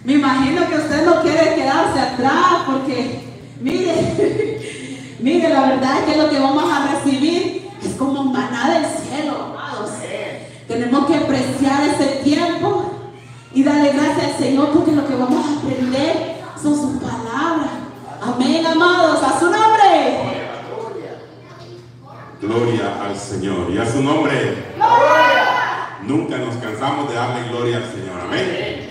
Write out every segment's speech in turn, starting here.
Me imagino que usted no quiere quedarse atrás porque, mire, mire, la verdad es que lo que vamos a recibir es como maná del cielo, amados. Tenemos que apreciar ese tiempo y darle gracias al Señor porque lo que vamos a aprender son sus palabras. Amén, amados, a su nombre. Gloria al Señor y a su nombre. ¡Gloria! Nunca nos cansamos de darle gloria al Señor. Amén.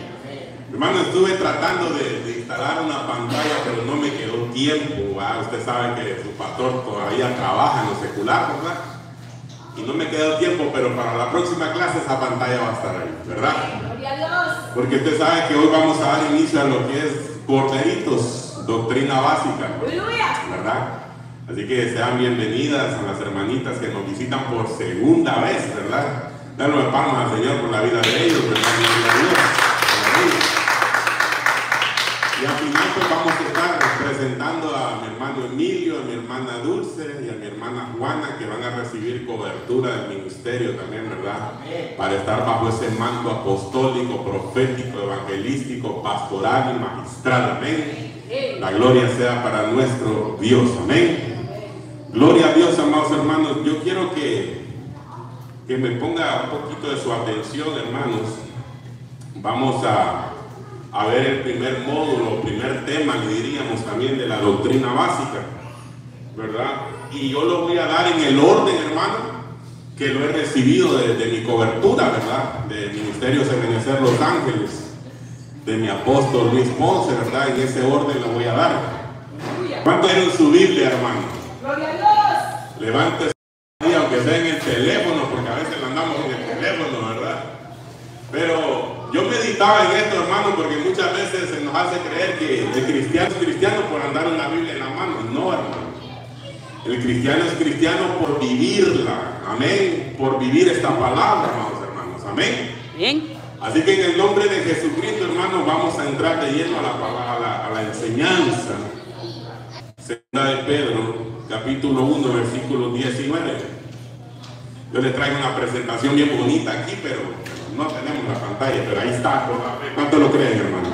Hermano, estuve tratando de instalar una pantalla, pero no me quedó tiempo. ¿verdad? Usted sabe que su pastor todavía trabaja en lo secular, ¿verdad? Y no me quedó tiempo, pero para la próxima clase esa pantalla va a estar ahí, ¿verdad? Gloria a Dios. Porque usted sabe que hoy vamos a dar inicio a lo que es Corderitos, doctrina básica, ¿verdad? Así que sean bienvenidas a las hermanitas que nos visitan por segunda vez, ¿verdad? Denle palmas al Señor por la vida de ellos, ¿verdad? Y al final pues vamos a estar presentando a mi hermano Emilio, a mi hermana Dulce y a mi hermana Juana, que van a recibir cobertura del ministerio también, ¿verdad? Para estar bajo ese manto apostólico, profético, evangelístico, pastoral y magistral, amén. La gloria sea para nuestro Dios, amén. Gloria a Dios, amados hermanos. Yo quiero que me ponga un poquito de su atención, hermanos. Vamos a ver el primer módulo, primer tema, le diríamos también, de la doctrina básica, ¿verdad? Y yo lo voy a dar en el orden, hermano, que lo he recibido de mi cobertura, ¿verdad? Del Ministerio Ebenecer Los Ángeles, de mi apóstol Luis Ponce, ¿verdad? En ese orden lo voy a dar. ¿Cuánto era en su Biblia, hermano? Gloria a Dios. Levántese, aunque sea en el teléfono, porque a veces andamos en el teléfono, ¿verdad? Pero yo meditaba en esto, hermano, porque muchas veces se nos hace creer que el cristiano es cristiano por andar una Biblia en la mano. No, hermano. El cristiano es cristiano por vivirla. Amén. Por vivir esta palabra, amados hermanos. Amén. Bien. Así que en el nombre de Jesucristo, hermano, vamos a entrar de lleno a la palabra, a la enseñanza. Segunda de Pedro, capítulo 1, versículo 19. Yo les traigo una presentación bien bonita aquí, pero no tenemos la pantalla, pero ahí está. ¿Cuánto lo creen, hermano?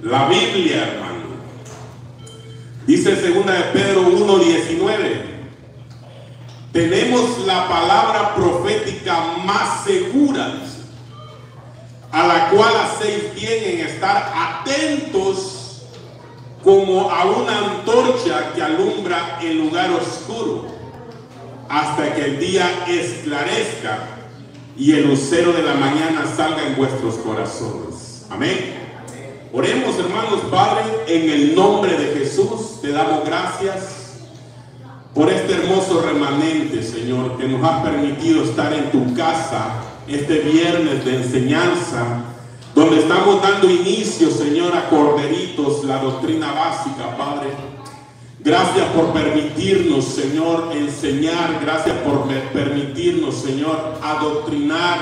La Biblia, hermano. Dice segunda de Pedro 1, 19. Tenemos la palabra profética más segura, a la cual hacéis bien en estar atentos como a una antorcha que alumbra el lugar oscuro, hasta que el día esclarezca y el lucero de la mañana salga en vuestros corazones. Amén. Oremos, hermanos. Padre, en el nombre de Jesús te damos gracias por este hermoso remanente, Señor, que nos has permitido estar en tu casa este viernes de enseñanza, donde estamos dando inicio, Señor, a Corderitos, la doctrina básica, Padre. Gracias por permitirnos, Señor, enseñar. Gracias por permitirnos, Señor, adoctrinar,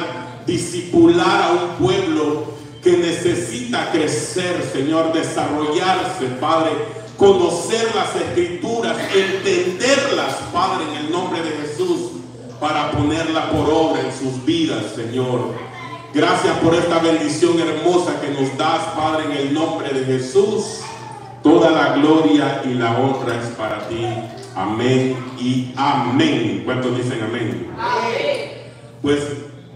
discipular a un pueblo que necesita crecer, Señor, desarrollarse, Padre, conocer las Escrituras, entenderlas, Padre, en el nombre de Jesús, para ponerla por obra en sus vidas, Señor. Gracias por esta bendición hermosa que nos das, Padre, en el nombre de Jesús. Toda la gloria y la honra es para ti. Amén y amén. ¿Cuántos dicen amén? Amén. Pues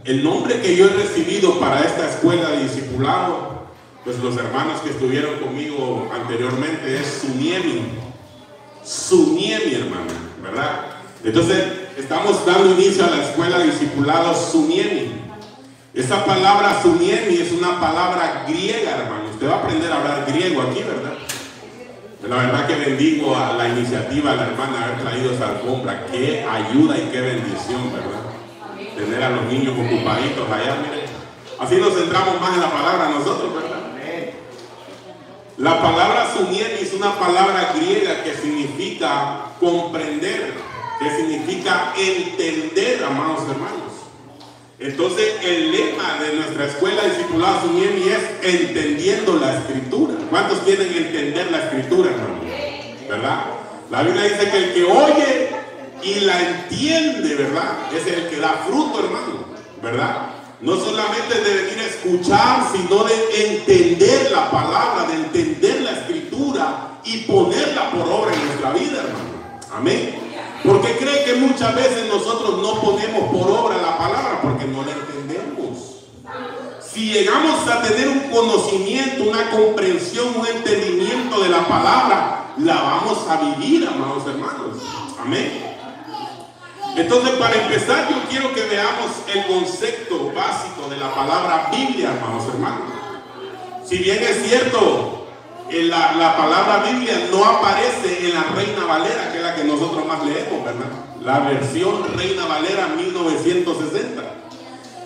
el nombre que yo he recibido para esta escuela de discipulado, pues los hermanos que estuvieron conmigo anteriormente, es Suniemi. Suniemi, hermano, ¿verdad? Entonces estamos dando inicio a la escuela de discipulado Suniemi. Esa palabra Suniemi es una palabra griega, hermano. Usted va a aprender a hablar griego aquí, ¿verdad? La verdad que bendigo a la iniciativa de la hermana haber traído esa alfombra. Qué ayuda y qué bendición, ¿verdad? Tener a los niños ocupaditos allá, miren. Así nos centramos más en la palabra nosotros, ¿verdad? La palabra Suniemi es una palabra griega que significa comprender, que significa entender, amados hermanos. Entonces el lema de nuestra escuela discipulada Suniemi es entendiendo la Escritura. ¿Cuántos quieren entender la Escritura, hermano? ¿Verdad? La Biblia dice que el que oye y la entiende, ¿verdad? Es el que da fruto, hermano, ¿verdad? No solamente de venir a escuchar, sino de entender la palabra, de entender la escritura y ponerla por obra en nuestra vida, hermano. Amén. Porque cree que muchas veces nosotros no ponemos por obra la palabra porque no la entendemos. Si llegamos a tener un conocimiento, una comprensión, un entendimiento de la palabra, la vamos a vivir, amados hermanos. Amén. Entonces, para empezar, yo quiero que veamos el concepto básico de la palabra Biblia, hermanos hermanos. Si bien es cierto, la palabra Biblia no aparece en la Reina Valera, que es la que nosotros más leemos, ¿verdad? La versión Reina Valera 1960.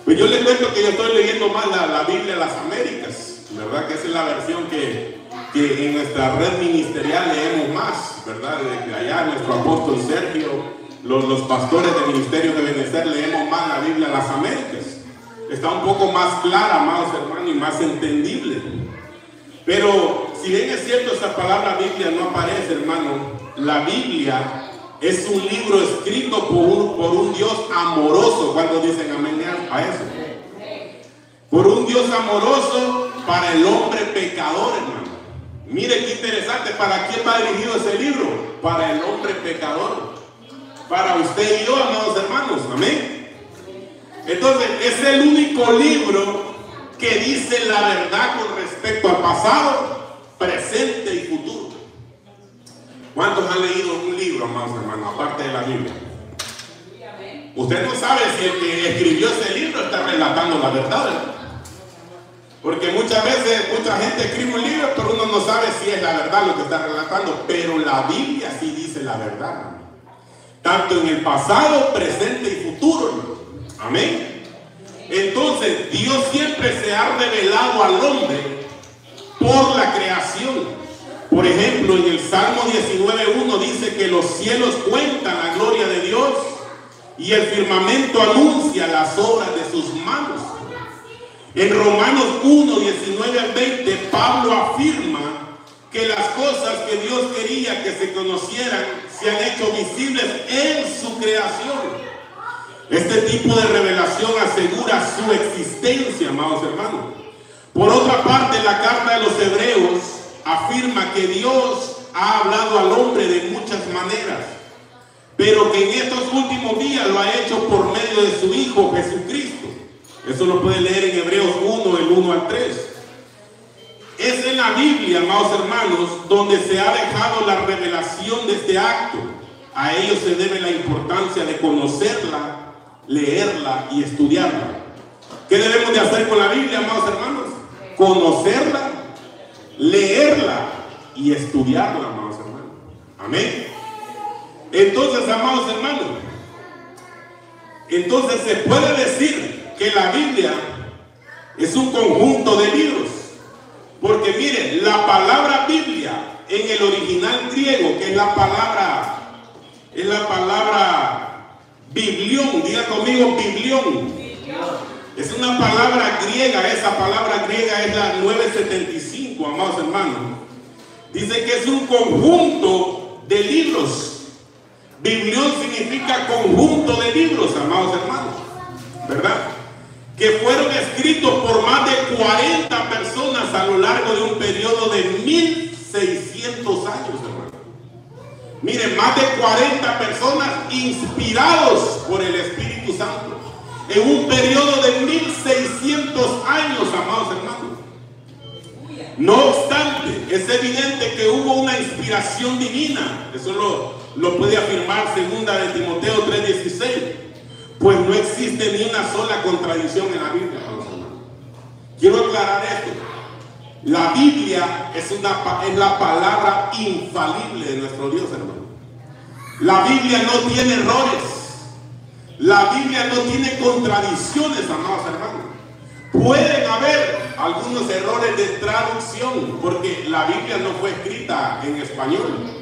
Pues yo les cuento que yo estoy leyendo más la Biblia de las Américas, ¿verdad? Que esa es la versión que en nuestra red ministerial leemos más, ¿verdad? Desde allá nuestro apóstol Sergio, los pastores del ministerio de Benecer, leemos más la Biblia de las Américas. Está un poco más clara, amados hermanos, y más entendible. Pero si bien es cierto, esa palabra Biblia no aparece, hermano, la Biblia es un libro escrito por un Dios amoroso. ¿Cuántos dicen amén a eso? Por un Dios amoroso para el hombre pecador, hermano. Mire qué interesante. ¿Para quién va dirigido ese libro? Para el hombre pecador. Para usted y yo, amados hermanos. Amén. Entonces, es el único libro que dice la verdad con respecto al pasado, presente y futuro. ¿Cuántos han leído un libro, amados hermanos, aparte de la Biblia? Usted no sabe si el que escribió ese libro está relatando la verdad, ¿verdad? Porque muchas veces mucha gente escribe un libro, pero uno no sabe si es la verdad lo que está relatando. Pero la Biblia sí dice la verdad, hermano. Tanto en el pasado, presente y futuro, hermano. Amén. Entonces, Dios siempre se ha revelado al hombre por la creación. Por ejemplo, en el Salmo 19:1 dice que los cielos cuentan la gloria de Dios y el firmamento anuncia las obras de sus manos. En Romanos 1:19-20, Pablo afirma que las cosas que Dios quería que se conocieran se han hecho visibles en su creación. Este tipo de revelación asegura su existencia, amados hermanos. Por otra parte, la carta de los Hebreos afirma que Dios ha hablado al hombre de muchas maneras, pero que en estos últimos días lo ha hecho por medio de su Hijo Jesucristo. Eso lo puede leer en Hebreos 1, el 1 al 3. Es en la Biblia, amados hermanos, donde se ha dejado la revelación de este acto. A ello se debe la importancia de conocerla, leerla y estudiarla. ¿Qué debemos de hacer con la Biblia, amados hermanos? Conocerla, leerla y estudiarla, amados hermanos. Amén. Entonces, amados hermanos, entonces se puede decir que la Biblia es un conjunto de libros. Porque miren, la palabra Biblia en el original griego, que es la palabra biblión, diga conmigo biblión. Es una palabra griega, esa palabra griega es la 975, amados hermanos. Dice que es un conjunto de libros. Biblión significa conjunto de libros, amados hermanos, ¿verdad? Que fueron escritos por más de 40 personas a lo largo de un periodo de 1600 años, hermano. Miren, más de 40 personas inspirados por el Espíritu Santo en un periodo de 1600 años, amados hermanos. No obstante, es evidente que hubo una inspiración divina. Eso lo puede afirmar 2 de Timoteo 3:16. Pues no existe ni una sola contradicción en la Biblia, hermanos. Quiero aclarar esto. La Biblia es la palabra infalible de nuestro Dios, hermano. La Biblia no tiene errores. La Biblia no tiene contradicciones, amados hermanos. Pueden haber algunos errores de traducción, porque la Biblia no fue escrita en español.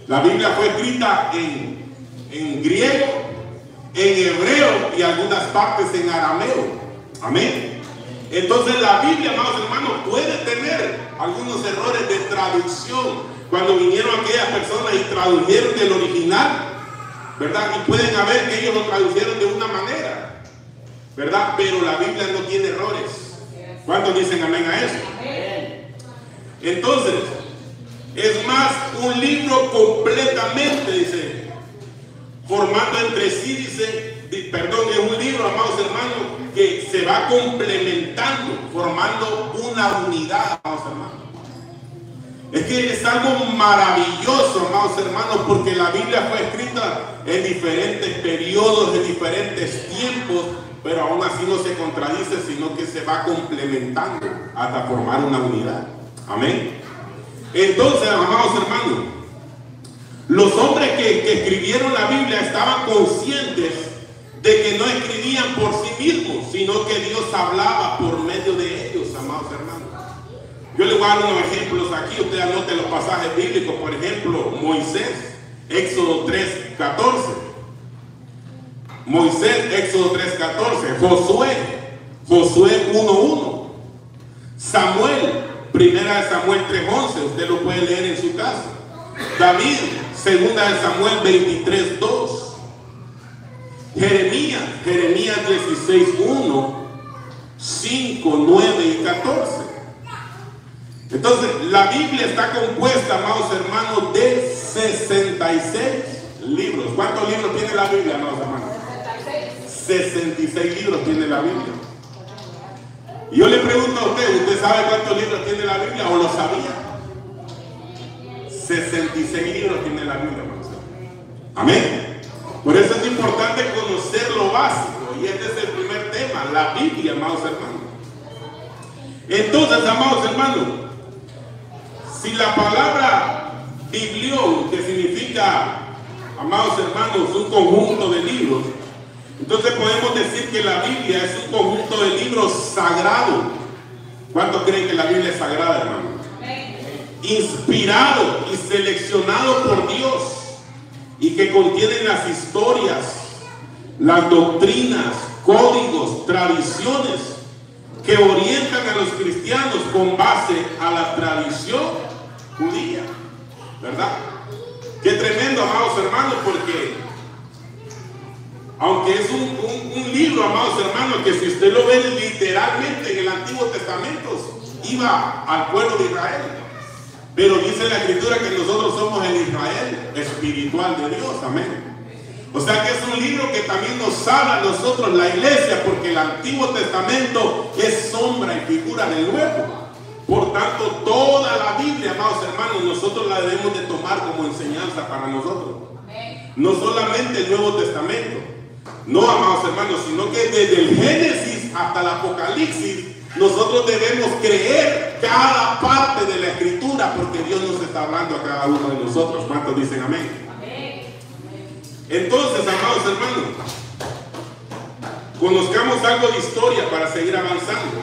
La Biblia fue escrita en griego, en hebreo y algunas partes en arameo. Amén. Entonces la Biblia, amados hermanos, puede tener algunos errores de traducción. Cuando vinieron aquellas personas y tradujeron del original, ¿verdad? Y pueden haber que ellos lo tradujeron de una manera. ¿verdad? Pero la Biblia no tiene errores. ¿Cuántos dicen amén a eso? Entonces, es más un libro completamente, dice, formando entre sí, dice, perdón, es un libro, amados hermanos, que se va complementando, formando una unidad, amados hermanos. Es que es algo maravilloso, amados hermanos, porque la Biblia fue escrita en diferentes periodos, en diferentes tiempos, pero aún así no se contradice, sino que se va complementando hasta formar una unidad. Amén. Entonces, amados hermanos, los hombres que escribieron la Biblia estaban conscientes de que no escribían por sí mismos, sino que Dios hablaba por medio de ellos, amados hermanos. Yo les voy a dar unos ejemplos aquí, ustedes anoten los pasajes bíblicos. Por ejemplo, Moisés, Éxodo 3:14. Moisés, Éxodo 3:14. Josué 1:1. Samuel, primera de Samuel 3:11. Usted lo puede leer en su casa. David, segunda de Samuel 23:2. Jeremías 16:1, 5, 9 y 14. Entonces, la Biblia está compuesta, amados hermanos, de 66 libros. ¿Cuántos libros tiene la Biblia, amados hermanos? 66 libros tiene la Biblia. Y yo le pregunto a ¿usted sabe cuántos libros tiene la Biblia o lo sabía? 66 libros tiene la Biblia, amados hermanos. Amén. Por eso es importante conocer lo básico. Y este es el primer tema, la Biblia, amados hermanos. Entonces, amados hermanos, si la palabra biblión, que significa, amados hermanos, un conjunto de libros, entonces podemos decir que la Biblia es un conjunto de libros sagrados. ¿Cuántos creen que la Biblia es sagrada, hermano? Inspirado y seleccionado por Dios, y que contienen las historias, las doctrinas, códigos, tradiciones que orientan a los cristianos con base a la tradición judía, ¿verdad? Qué tremendo, amados hermanos, porque aunque es un libro, amados hermanos, que si usted lo ve literalmente en el Antiguo Testamento, iba al pueblo de Israel. Pero dice la Escritura que nosotros somos el Israel espiritual de Dios, amén. O sea que es un libro que también nos habla a nosotros, la iglesia, porque el Antiguo Testamento es sombra y figura del Nuevo. Por tanto, toda la Biblia, amados hermanos, nosotros la debemos de tomar como enseñanza para nosotros. No solamente el Nuevo Testamento, no, amados hermanos, sino que desde el Génesis hasta el Apocalipsis, nosotros debemos creer cada parte de la Escritura, porque Dios nos está hablando a cada uno de nosotros. ¿Cuántos dicen amén? Entonces, amados hermanos, conozcamos algo de historia para seguir avanzando.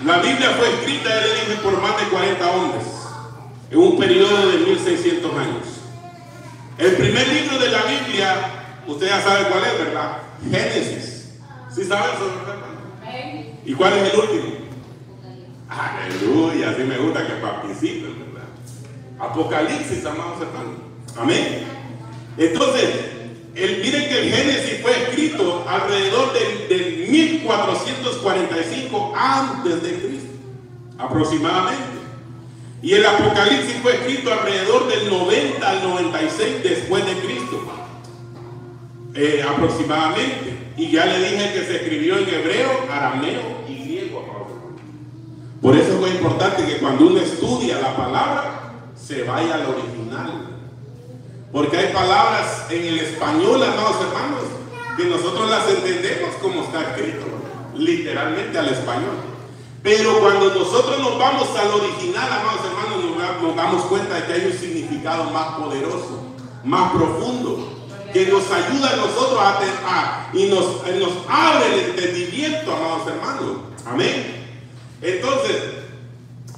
La Biblia fue escrita, ya le dije, por más de 40 hombres en un periodo de 1600 años. El primer libro de la Biblia, usted ya sabe cuál es, ¿verdad? Génesis. ¿Sí saben eso, verdad? ¿Y cuál es el último? Aleluya, así me gusta que participen, ¿verdad? Apocalipsis, amados hermanos. Amén. Entonces, miren que el Génesis fue escrito alrededor del 1445 antes de Cristo, aproximadamente. Y el Apocalipsis fue escrito alrededor del 90 al 96 después de Cristo, aproximadamente. Y ya le dije que se escribió en hebreo, arameo y griego. Por eso es muy importante que cuando uno estudia la palabra, se vaya al original. Porque hay palabras en el español, amados hermanos, que nosotros las entendemos como está escrito, literalmente al español. Pero cuando nosotros nos vamos al original, amados hermanos, nos damos cuenta de que hay un significado más poderoso, más profundo, que nos ayuda a nosotros y nos abre el entendimiento, amados hermanos. Amén. Entonces,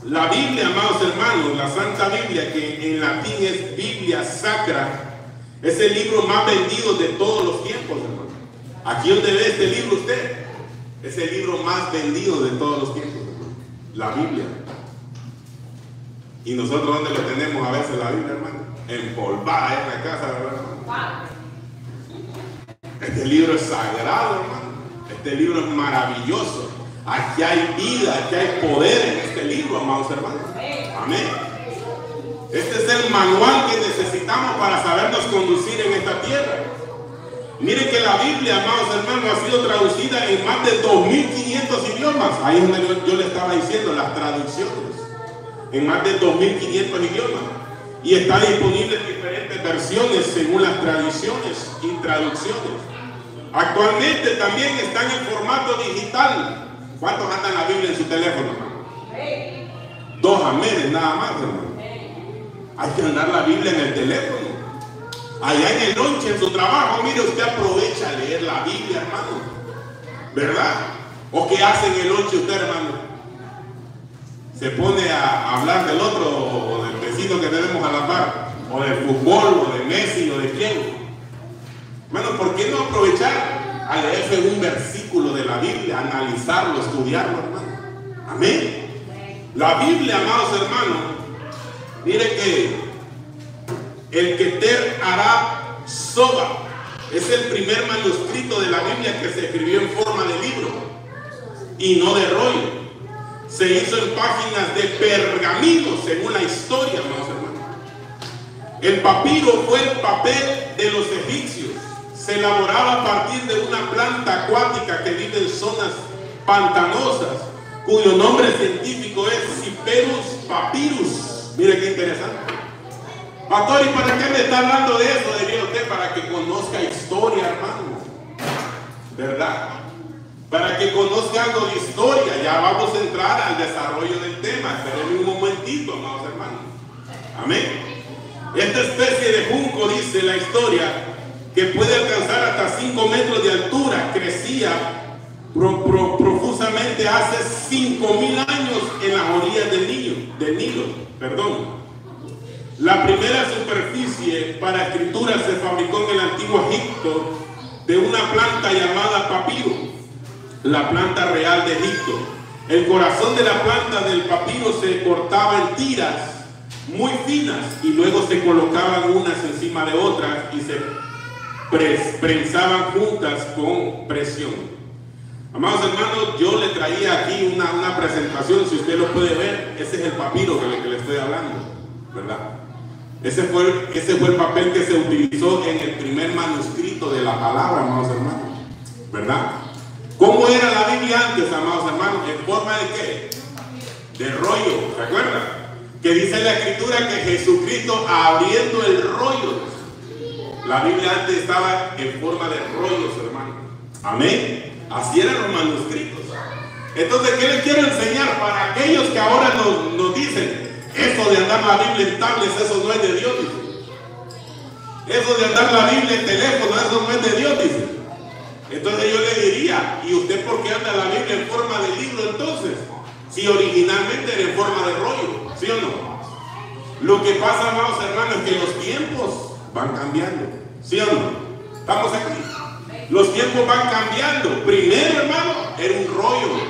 la Biblia, amados hermanos, la Santa Biblia, que en latín es Biblia Sacra, es el libro más vendido de todos los tiempos, hermano. Aquí donde ve este libro usted, es el libro más vendido de todos los tiempos, hermano. La Biblia. Y nosotros, ¿dónde lo tenemos a veces la Biblia, hermano? Empolvada en la casa, ¿verdad, hermano? Este libro es sagrado, hermano. Este Este libro es maravilloso. Aquí hay vida, aquí hay poder en este libro, amados hermanos. Amén. Este es el manual que necesitamos para sabernos conducir en esta tierra. Miren que la Biblia, amados hermanos, ha sido traducida en más de 2.500 idiomas. Ahí es donde yo le estaba diciendo, las traducciones. En más de 2.500 idiomas. Y está disponible en diferentes versiones según las tradiciones y traducciones. Actualmente también está en el formato digital. ¿Cuántos andan la Biblia en su teléfono, hermano? 2 aménes nada más, hermano. Hay que andar la Biblia en el teléfono. Allá en el lonche, en su trabajo, mire, usted aprovecha a leer la Biblia, hermano. ¿Verdad? ¿O qué hace en el lonche usted, hermano? Se pone a hablar del otro, o del vecino que tenemos a la par, o del fútbol, o de Messi, o de quién. Hermano, ¿por qué no aprovechar a leerse un versículo de la Biblia, analizarlo, estudiarlo, hermano? Amén. La Biblia, amados hermanos, mire que el Keter Arab Soba es el primer manuscrito de la Biblia que se escribió en forma de libro y no de rollo. Se hizo en páginas de pergamino, según la historia, amados hermanos. El papiro fue el papel de los egipcios. Se elaboraba a partir de una planta acuática que vive en zonas pantanosas, cuyo nombre científico es Cyperus papyrus. Mire qué interesante. Pastor, ¿y para qué me está hablando de eso? Diría usted, para que conozca historia, hermano. ¿Verdad? Para que conozca algo de historia. Ya vamos a entrar al desarrollo del tema. Espérenme un momentito, amados hermanos. Amén. Esta especie de junco, dice la historia, que puede alcanzar hasta 5 metros de altura, crecía profusamente hace 5.000 años en las orillas del Nilo. Perdón. La primera superficie para escritura se fabricó en el antiguo Egipto de una planta llamada papiro, la planta real de Egipto. El corazón de la planta del papiro se cortaba en tiras muy finas y luego se colocaban unas encima de otras y se prensaban juntas con presión. Amados hermanos, yo le traía aquí una presentación, si usted lo puede ver. Ese es el papiro del que le estoy hablando, ¿verdad? Ese fue el papel que se utilizó en el primer manuscrito de la palabra, amados hermanos, ¿verdad? ¿Cómo era la Biblia antes, amados hermanos? ¿En forma de qué? De rollo, ¿se acuerdan? Que dice la escritura que Jesucristo abriendo el rollo. La Biblia antes estaba en forma de rollos, hermanos. Amén. Así eran los manuscritos. Entonces, ¿qué les quiero enseñar? Para aquellos que ahora nos dicen, eso de andar la Biblia en tablets, eso no es de Dios, dice. Eso de andar la Biblia en teléfono, eso no es de Dios, dice. Entonces yo le diría, ¿y usted por qué anda la Biblia en forma de libro entonces? Si originalmente era en forma de rollo, ¿sí o no? Lo que pasa, amados hermanos, es que los tiempos van cambiando, ¿sí o no? Estamos aquí. Los tiempos van cambiando. Primero, hermano, era un rollo.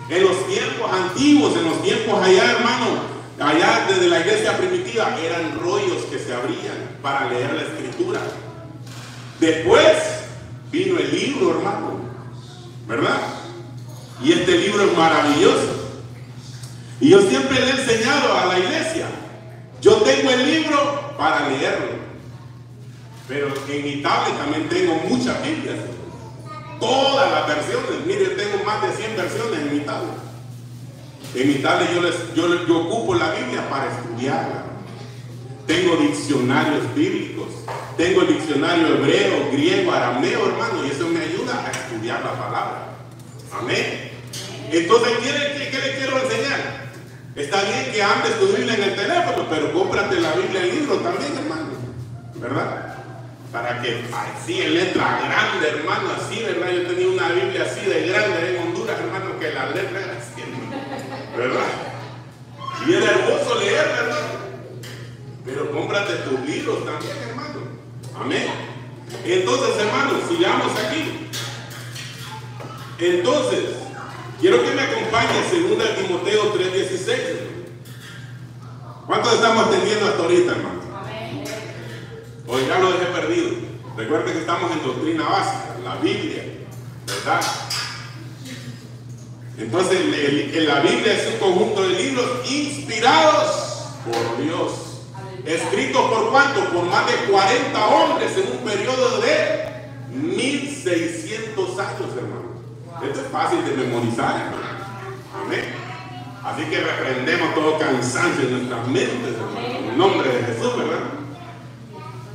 En los tiempos antiguos, en los tiempos allá, hermano, allá desde la iglesia primitiva, eran rollos que se abrían para leer la escritura. Después vino el libro, hermano, ¿verdad? Y este libro es maravilloso. Y yo siempre le he enseñado a la iglesia, yo tengo el libro para leerlo, pero en mi tablet también tengo muchas Biblias, todas las versiones. Mire, tengo más de 100 versiones en mi tablet. En mi tablet yo ocupo la Biblia para estudiarla. Tengo diccionarios bíblicos, tengo el diccionario hebreo, griego, arameo, hermano, y eso me ayuda a estudiar la palabra. Amén. Entonces, ¿qué le quiero enseñar? Está bien que andes tu Biblia en el teléfono, pero cómprate la Biblia en libro también, hermano, ¿verdad? Para que así en letra grande, hermano, así, ¿verdad? Yo tenía una Biblia así de grande en Honduras, hermano, que la letra era así, ¿verdad? Y era hermoso leer, hermano. Pero cómprate tus libros también, hermano. Amén. Entonces, hermanos, sigamos aquí. Entonces, quiero que me acompañe 2 Timoteo 3:16. ¿Cuántos estamos atendiendo hasta ahorita, hermano? Hoy ya lo dejé perdido. Recuerden que estamos en doctrina básica, la Biblia, ¿verdad? Entonces, la Biblia es un conjunto de libros inspirados por Dios. ¿Escritos por cuánto? Por más de 40 hombres en un periodo de 1600 años, hermano. Esto es fácil de memorizar, hermano. Amén. Así que reprendemos todo cansancio en nuestras mentes, hermano, en el nombre de Jesús, ¿verdad?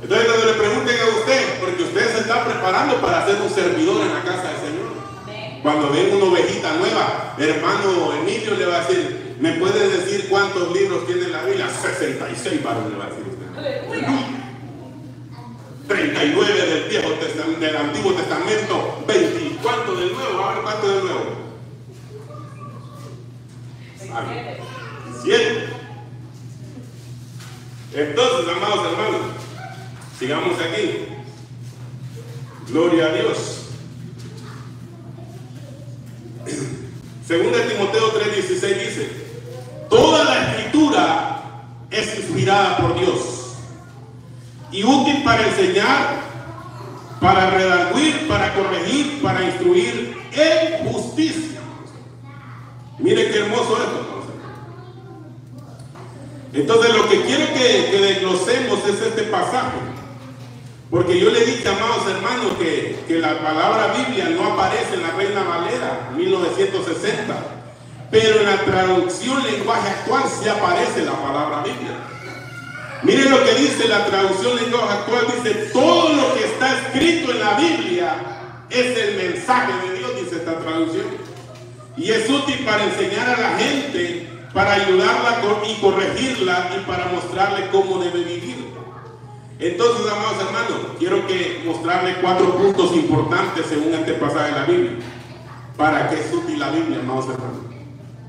Entonces, cuando le pregunten a usted, porque usted se está preparando para ser un servidor en la casa del Señor. Cuando ven una ovejita nueva, hermano Emilio le va a decir, ¿me puede decir cuántos libros tiene la Biblia? 66, varón, le va a decir usted. 39 del Viejo Testamento, del Antiguo Testamento, 20. ¿Cuánto del Nuevo? A ver, ¿cuánto del Nuevo? 7. Entonces, amados hermanos, sigamos aquí. Gloria a Dios. Segunda de Timoteo 3:16 dice: toda la escritura es inspirada por Dios y útil para enseñar, para redarguir, para corregir, para instruir en justicia. Mire qué hermoso esto. Entonces, lo que quiero que desglosemos es este pasaje, porque yo le dije, amados hermanos, que la palabra Biblia no aparece en la Reina Valera 1960, pero en la traducción lenguaje actual sí aparece la palabra Biblia. Miren lo que dice la traducción lenguaje actual: dice, todo lo que está escrito en la Biblia es el mensaje de Dios, dice esta traducción, y es útil para enseñar a la gente, para ayudarla y corregirla y para mostrarle cómo debe vivir. Entonces, amados hermanos, quiero mostrarle 4 puntos importantes según este pasaje de la Biblia. ¿Para qué es útil la Biblia, amados hermanos?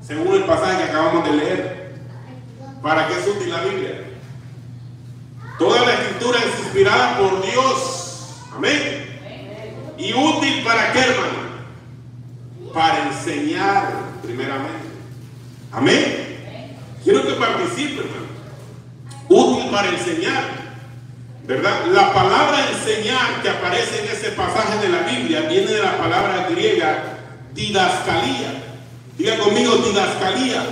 Según el pasaje que acabamos de leer, ¿para qué es útil la Biblia? Toda la escritura es inspirada por Dios. Amén. ¿Y útil para qué, hermano? Para enseñar, primeramente. Amén. Quiero que participen, hermano. Útil para enseñar, ¿verdad? La palabra enseñar que aparece en ese pasaje de la Biblia viene de la palabra griega didascalía. Diga conmigo, didascalía,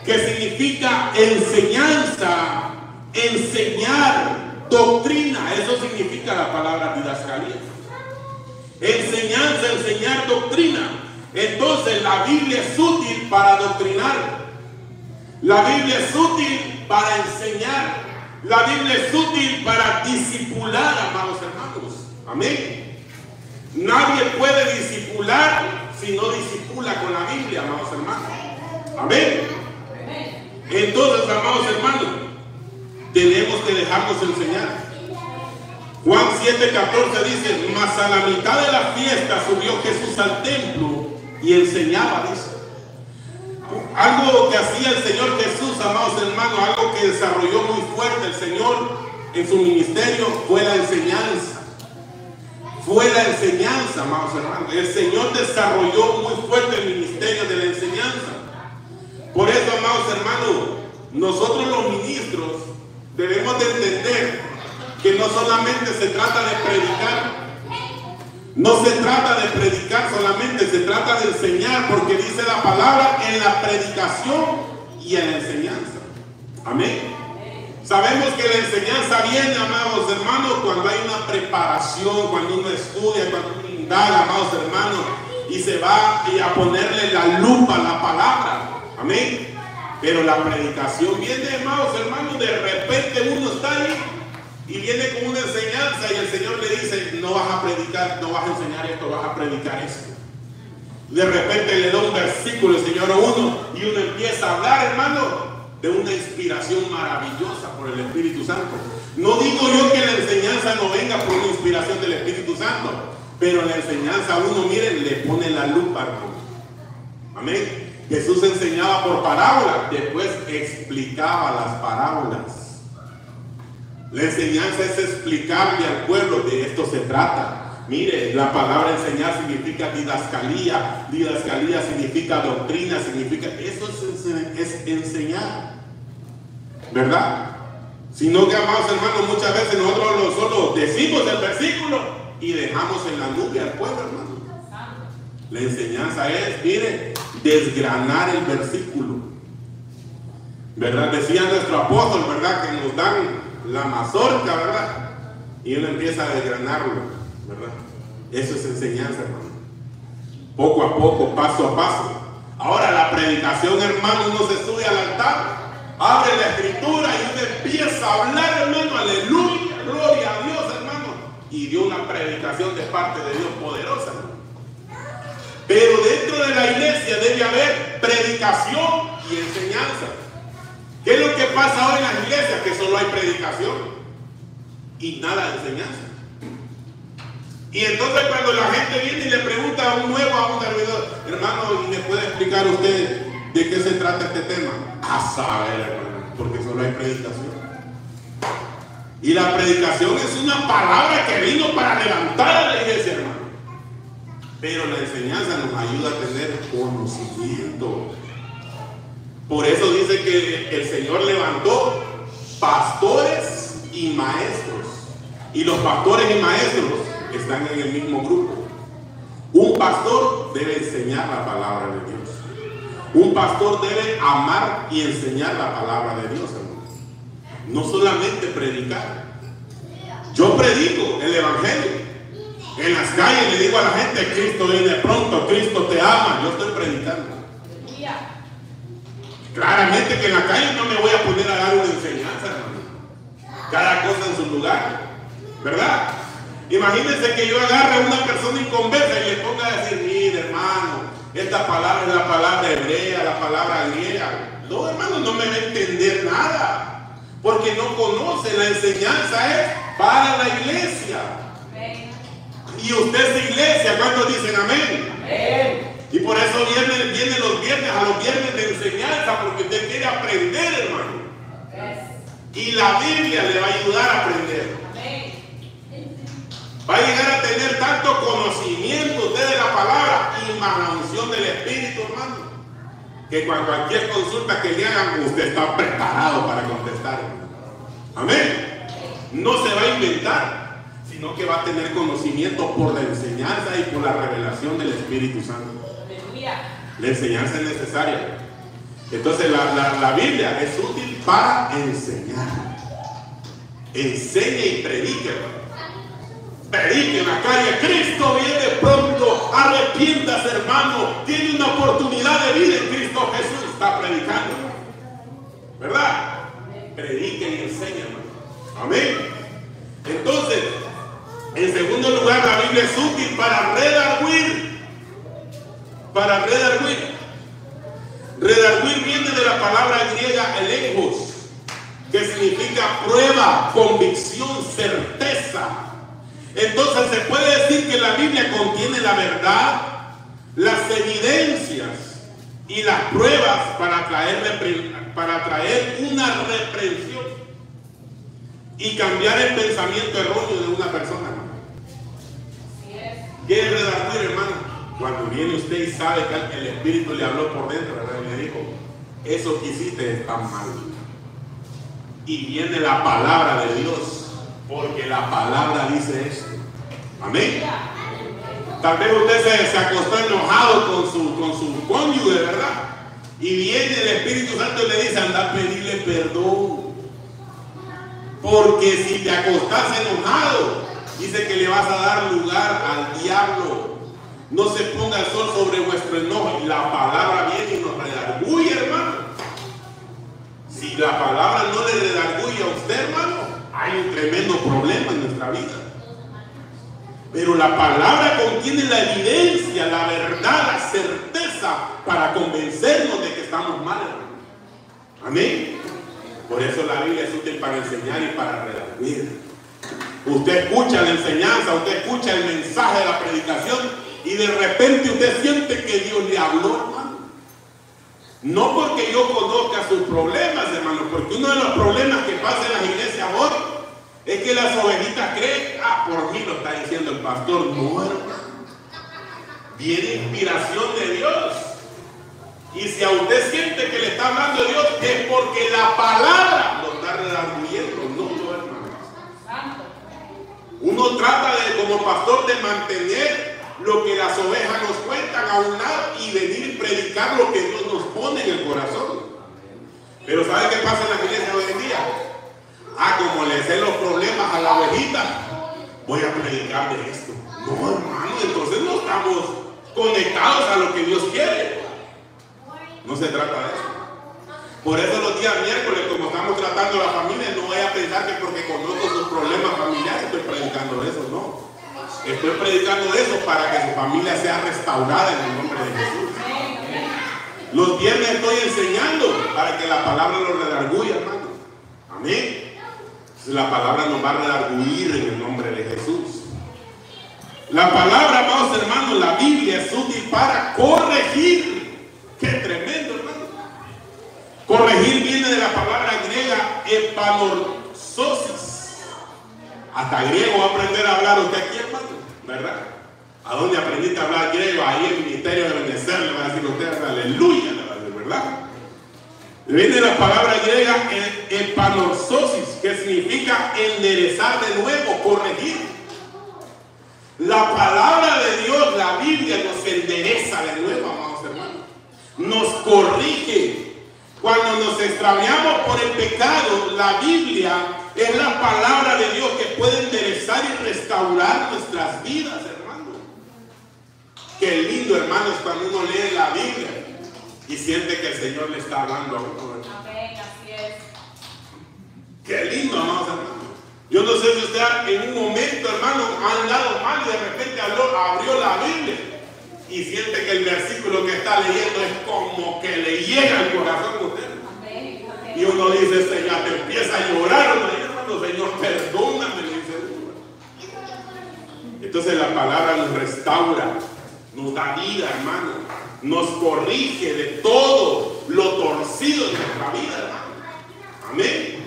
que significa enseñanza, enseñar, doctrina. Eso significa la palabra didascalía. Enseñanza, enseñar, doctrina. Entonces, la Biblia es útil para doctrinar. La Biblia es útil para enseñar. La Biblia es útil para discipular, amados hermanos. Amén. Nadie puede discipular si no discipula con la Biblia, amados hermanos. Amén. Entonces, amados hermanos, tenemos que dejarnos enseñar. Juan 7:14 dice: mas a la mitad de la fiesta subió Jesús al templo y enseñaba, dice. Algo que hacía el Señor Jesús, amados hermanos, algo que desarrolló muy fuerte el Señor en su ministerio, fue la enseñanza. Fue la enseñanza, amados hermanos. El Señor desarrolló muy fuerte el ministerio de la enseñanza. Por eso, amados hermanos, nosotros los ministros debemos de entender que no solamente se trata de predicar. No se trata de predicar solamente, se trata de enseñar, porque dice la palabra en la predicación y en la enseñanza. Amén. Sabemos que la enseñanza viene, amados hermanos, cuando hay una preparación, cuando uno estudia, cuando uno indaga, amados hermanos, y se va a ponerle la lupa a la palabra. Amén. Pero la predicación viene, amados hermanos, de repente uno está ahí y viene con una enseñanza y el Señor le dice: no vas a predicar, no vas a enseñar esto, vas a predicar esto. De repente le da un versículo el Señor a uno y uno empieza a hablar, hermano, de una inspiración maravillosa por el Espíritu Santo. No digo yo que la enseñanza no venga por una inspiración del Espíritu Santo, pero la enseñanza a uno, miren, le pone la lupa, hermano. Amén. Jesús enseñaba por parábolas, después explicaba las parábolas. La enseñanza es explicarle al pueblo, de esto se trata. Mire, la palabra enseñar significa didascalía. Didascalía significa doctrina, significa, eso es enseñar, ¿verdad? Sino que, amados hermanos, muchas veces nosotros solo decimos el versículo y dejamos en la nube al pueblo, hermano. La enseñanza es, mire, desgranar el versículo. ¿Verdad? Decía nuestro apóstol, ¿verdad? Que nos dan la mazorca, ¿verdad? Y uno empieza a desgranarlo, ¿verdad? Eso es enseñanza, hermano. Poco a poco, paso a paso. Ahora la predicación, hermano, uno se sube al altar, abre la escritura y uno empieza a hablar, hermano, aleluya, gloria a Dios, hermano. Y dio una predicación de parte de Dios poderosa, hermano. Pero dentro de la iglesia debe haber predicación y enseñanza. ¿Qué es lo que pasa hoy en las iglesias? Que solo hay predicación y nada de enseñanza. Y entonces cuando la gente viene y le pregunta a un nuevo, a un servidor, hermano, ¿y me puede explicar usted de qué se trata este tema? A saber, hermano, porque solo hay predicación. Y la predicación es una palabra que vino para levantar a la iglesia, hermano. Pero la enseñanza nos ayuda a tener conocimiento. Por eso dice que el Señor levantó pastores y maestros. Y los pastores y maestros están en el mismo grupo. Un pastor debe enseñar la palabra de Dios. Un pastor debe amar y enseñar la palabra de Dios, hermano. No solamente predicar. Yo predico el evangelio. En las calles le digo a la gente, Cristo viene pronto, Cristo te ama. Yo estoy predicando. Claramente que en la calle no me voy a poner a dar una enseñanza, hermano. Cada cosa en su lugar, ¿verdad? Imagínense que yo agarre a una persona inconversa y le ponga a decir, mire, hermano, esta palabra es la palabra hebrea, la palabra griega. No, hermano, no me va a entender nada, porque no conoce. La enseñanza es para la iglesia. Y usted es iglesia, ¿cuántos dicen amén? Amén. Y por eso viene los viernes, a los viernes de enseñanza, porque usted quiere aprender, hermano. Y la Biblia le va a ayudar a aprender. Va a llegar a tener tanto conocimiento usted de la palabra y más la unción del Espíritu, hermano, que cualquier consulta que le hagan, usted está preparado para contestar. Amén. No se va a inventar, sino que va a tener conocimiento por la enseñanza y por la revelación del Espíritu Santo. La enseñanza es necesaria. Entonces la Biblia es útil para enseñar. Enseñe y predique. Predique en la calle, Cristo viene pronto, arrepiéntase, hermano, tiene una oportunidad de vida en Cristo Jesús. Está predicando, ¿verdad? Predique y enseñe, hermano. Amén. Entonces, en segundo lugar, la Biblia es útil para redarguir. Para redarguir. Redarguir viene de la palabra griega elegos, que significa prueba, convicción, certeza. Entonces se puede decir que la Biblia contiene la verdad, las evidencias y las pruebas para traer una reprensión y cambiar el pensamiento erróneo de una persona. ¿Qué es redarguir, hermano? Cuando viene usted y sabe que el Espíritu le habló por dentro, ¿verdad? Y le dijo, eso que hiciste está mal. Y viene la palabra de Dios, porque la palabra dice eso. Amén. Tal vez usted se acostó enojado con su cónyuge, ¿verdad? Y viene el Espíritu Santo y le dice, anda a pedirle perdón. Porque si te acostás enojado, dice que le vas a dar lugar al diablo. No se ponga el sol sobre vuestro enojo. Y la palabra viene y nos redarguye, hermano. Si la palabra no le redarguye a usted, hermano, hay un tremendo problema en nuestra vida. Pero la palabra contiene la evidencia, la verdad, la certeza para convencernos de que estamos mal, hermano. Amén. Por eso la Biblia es útil para enseñar y para redarguir. Usted escucha la enseñanza, usted escucha el mensaje de la predicación y de repente usted siente que Dios le habló, hermano. No porque yo conozca sus problemas, hermano, porque uno de los problemas que pasa en las iglesias hoy es que las ovejitas creen, por mí lo está diciendo el pastor. No, hermano. Viene inspiración de Dios. Y si a usted siente que le está hablando Dios, es porque la palabra lo está redarguyendo, no, hermano. Uno trata de, como pastor, de mantener lo que las ovejas nos cuentan aunar y venir y predicar lo que Dios nos pone en el corazón. Pero ¿sabe qué pasa en la iglesia hoy en día? Como le sé los problemas a la ovejita, voy a predicar de esto. No, hermano, entonces no estamos conectados a lo que Dios quiere. No se trata de eso. Por eso los días miércoles, como estamos tratando la familia, no vaya a pensar que porque conozco sus problemas familiares estoy predicando eso, no. Estoy predicando eso para que su familia sea restaurada en el nombre de Jesús. Los viernes estoy enseñando para que la palabra lo redarguya, hermano. Amén. La palabra nos va a redarguir en el nombre de Jesús. La palabra, amados hermanos, la Biblia es útil para corregir. Qué tremendo, hermano. Corregir viene de la palabra griega epanorzosis. Hasta griego va a aprender a hablar usted aquí, hermano, ¿verdad? ¿A dónde aprendiste a hablar griego? Ahí en el ministerio de Benecer le va a decir usted, aleluya, le va a decir, ¿verdad? Viene de la palabra griega epanorzosis, que significa enderezar de nuevo, corregir. La palabra de Dios, la Biblia, nos endereza de nuevo, amados hermanos. Nos corrige. Cuando nos extraviamos por el pecado, la Biblia es la palabra de Dios que puede enderezar y restaurar nuestras vidas, hermano. Qué lindo, hermanos, cuando uno lee la Biblia y siente que el Señor le está hablando a uno. Amén, así es. Qué lindo, amados hermanos. Yo no sé si usted en un momento, hermano, ha andado mal y de repente abrió la Biblia y siente que el versículo que está leyendo es como que le llega al corazón a usted. Amén, amén. Y uno dice, Señor, te empieza a llorar, hermano, Señor, perdóname, le dice uno. Entonces la palabra nos restaura, nos da vida, hermano, nos corrige de todo lo torcido de nuestra vida, hermano. Amén.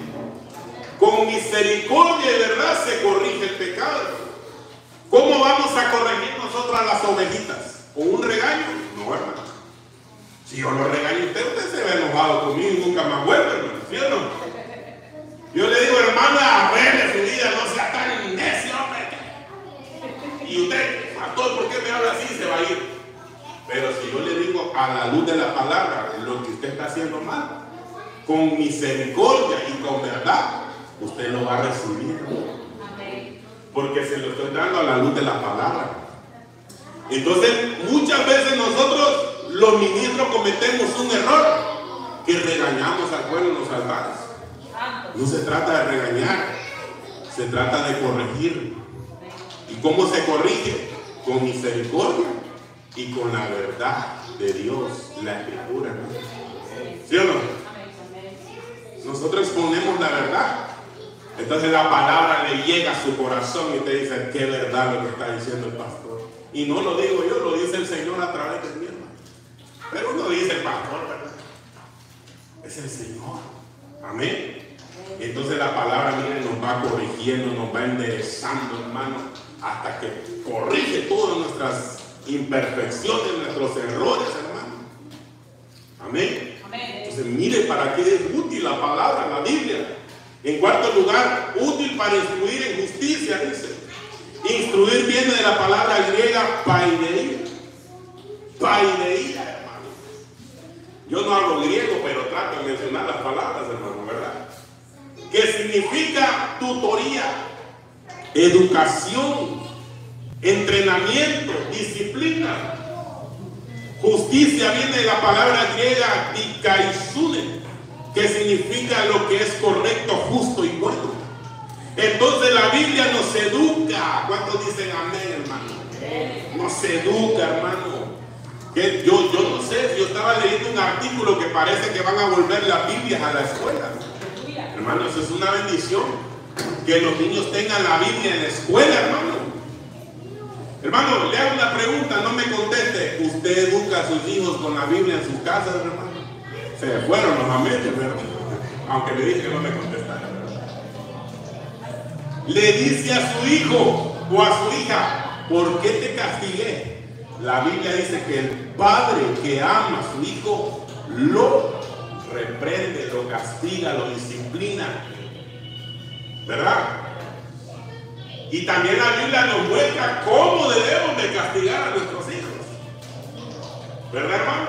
Con misericordia y verdad se corrige el pecado. ¿Cómo vamos a corregir nosotros a las ovejitas? ¿Con un regaño? No, hermano. Si yo lo regaño usted se ve enojado conmigo y nunca más vuelve, hermano. ¿Sí o no? Yo le digo, hermana, arregle su vida, no sea tan necio, hombre. Y usted, pastor, ¿por qué me habla así? Se va a ir. Pero si yo le digo a la luz de la palabra lo que usted está haciendo mal, con misericordia y con verdad, usted lo va a recibir. Porque se lo estoy dando a la luz de la palabra. Entonces, muchas veces nosotros, los ministros, cometemos un error, que regañamos al pueblo en los altares. No se trata de regañar, se trata de corregir. ¿Y cómo se corrige? Con misericordia y con la verdad de Dios, la Escritura, ¿no? ¿Sí o no? Nosotros exponemos la verdad. Entonces la palabra le llega a su corazón y te dice, qué verdad lo que está diciendo el pastor. Y no lo digo yo, lo dice el Señor a través de mí, hermano. Pero uno dice el pastor, ¿verdad? Es el Señor. Amén. Entonces la palabra, miren, nos va corrigiendo, nos va enderezando, hermano, hasta que corrige todas nuestras imperfecciones, nuestros errores, hermano. Amén. Entonces mire para qué es útil la palabra, la Biblia. En cuarto lugar, útil para instruir en justicia, dice. Instruir viene de la palabra griega paideia. Paideia, hermano. Yo no hablo griego, pero trato de mencionar las palabras, hermano, ¿verdad? Que significa tutoría, educación, entrenamiento, disciplina. Justicia viene de la palabra griega dikaisune, que significa lo que es correcto, justo y bueno. Entonces la Biblia nos educa. ¿Cuántos dicen amén, hermano? Nos educa, hermano. Que yo no sé, yo estaba leyendo un artículo que parece que van a volver las Biblias a la escuela. Hermano, eso es una bendición. Que los niños tengan la Biblia en la escuela, hermano. Hermano, le hago una pregunta, no me conteste. ¿Usted educa a sus hijos con la Biblia en sus casas, hermano? Se fueron los ametes, ¿verdad? Aunque le dije que no me contestara. Le dice a su hijo o a su hija, ¿por qué te castigué? La Biblia dice que el padre que ama a su hijo lo reprende, lo castiga, lo disciplina, ¿verdad? Y también la Biblia nos muestra cómo debemos de castigar a nuestros hijos. ¿Verdad, hermano?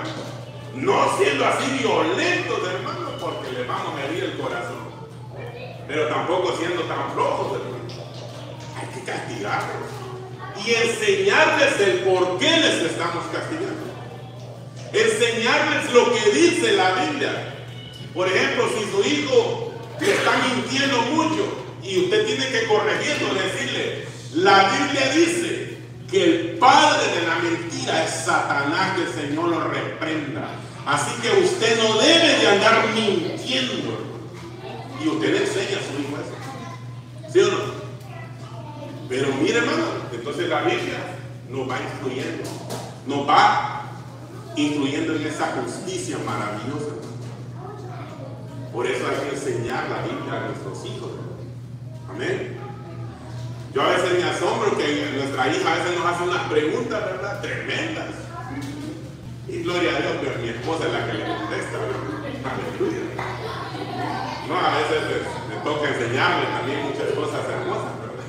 No siendo así violentos, hermano, porque les vamos a herir el corazón. Pero tampoco siendo tan flojos, hermano. Hay que castigarlos y enseñarles el por qué les estamos castigando. Enseñarles lo que dice la Biblia. Por ejemplo, si su hijo le está mintiendo mucho y usted tiene que corregirlo, decirle, la Biblia dice que el padre de la mentira es Satanás, que el Señor lo reprenda. Así que usted no debe de andar mintiendo. Y usted le enseña a su hijo eso. ¿Sí o no? Pero mire, hermano, entonces la Biblia nos va influyendo en esa justicia maravillosa. Por eso hay que enseñar la Biblia a nuestros hijos. Amén. Yo a veces me asombro que nuestra hija a veces nos hace unas preguntas, ¿verdad? Tremendas. Y gloria a Dios, pero mi esposa es la que le contesta, ¿verdad? Aleluya. No, a veces me toca enseñarle también muchas cosas hermosas, ¿verdad?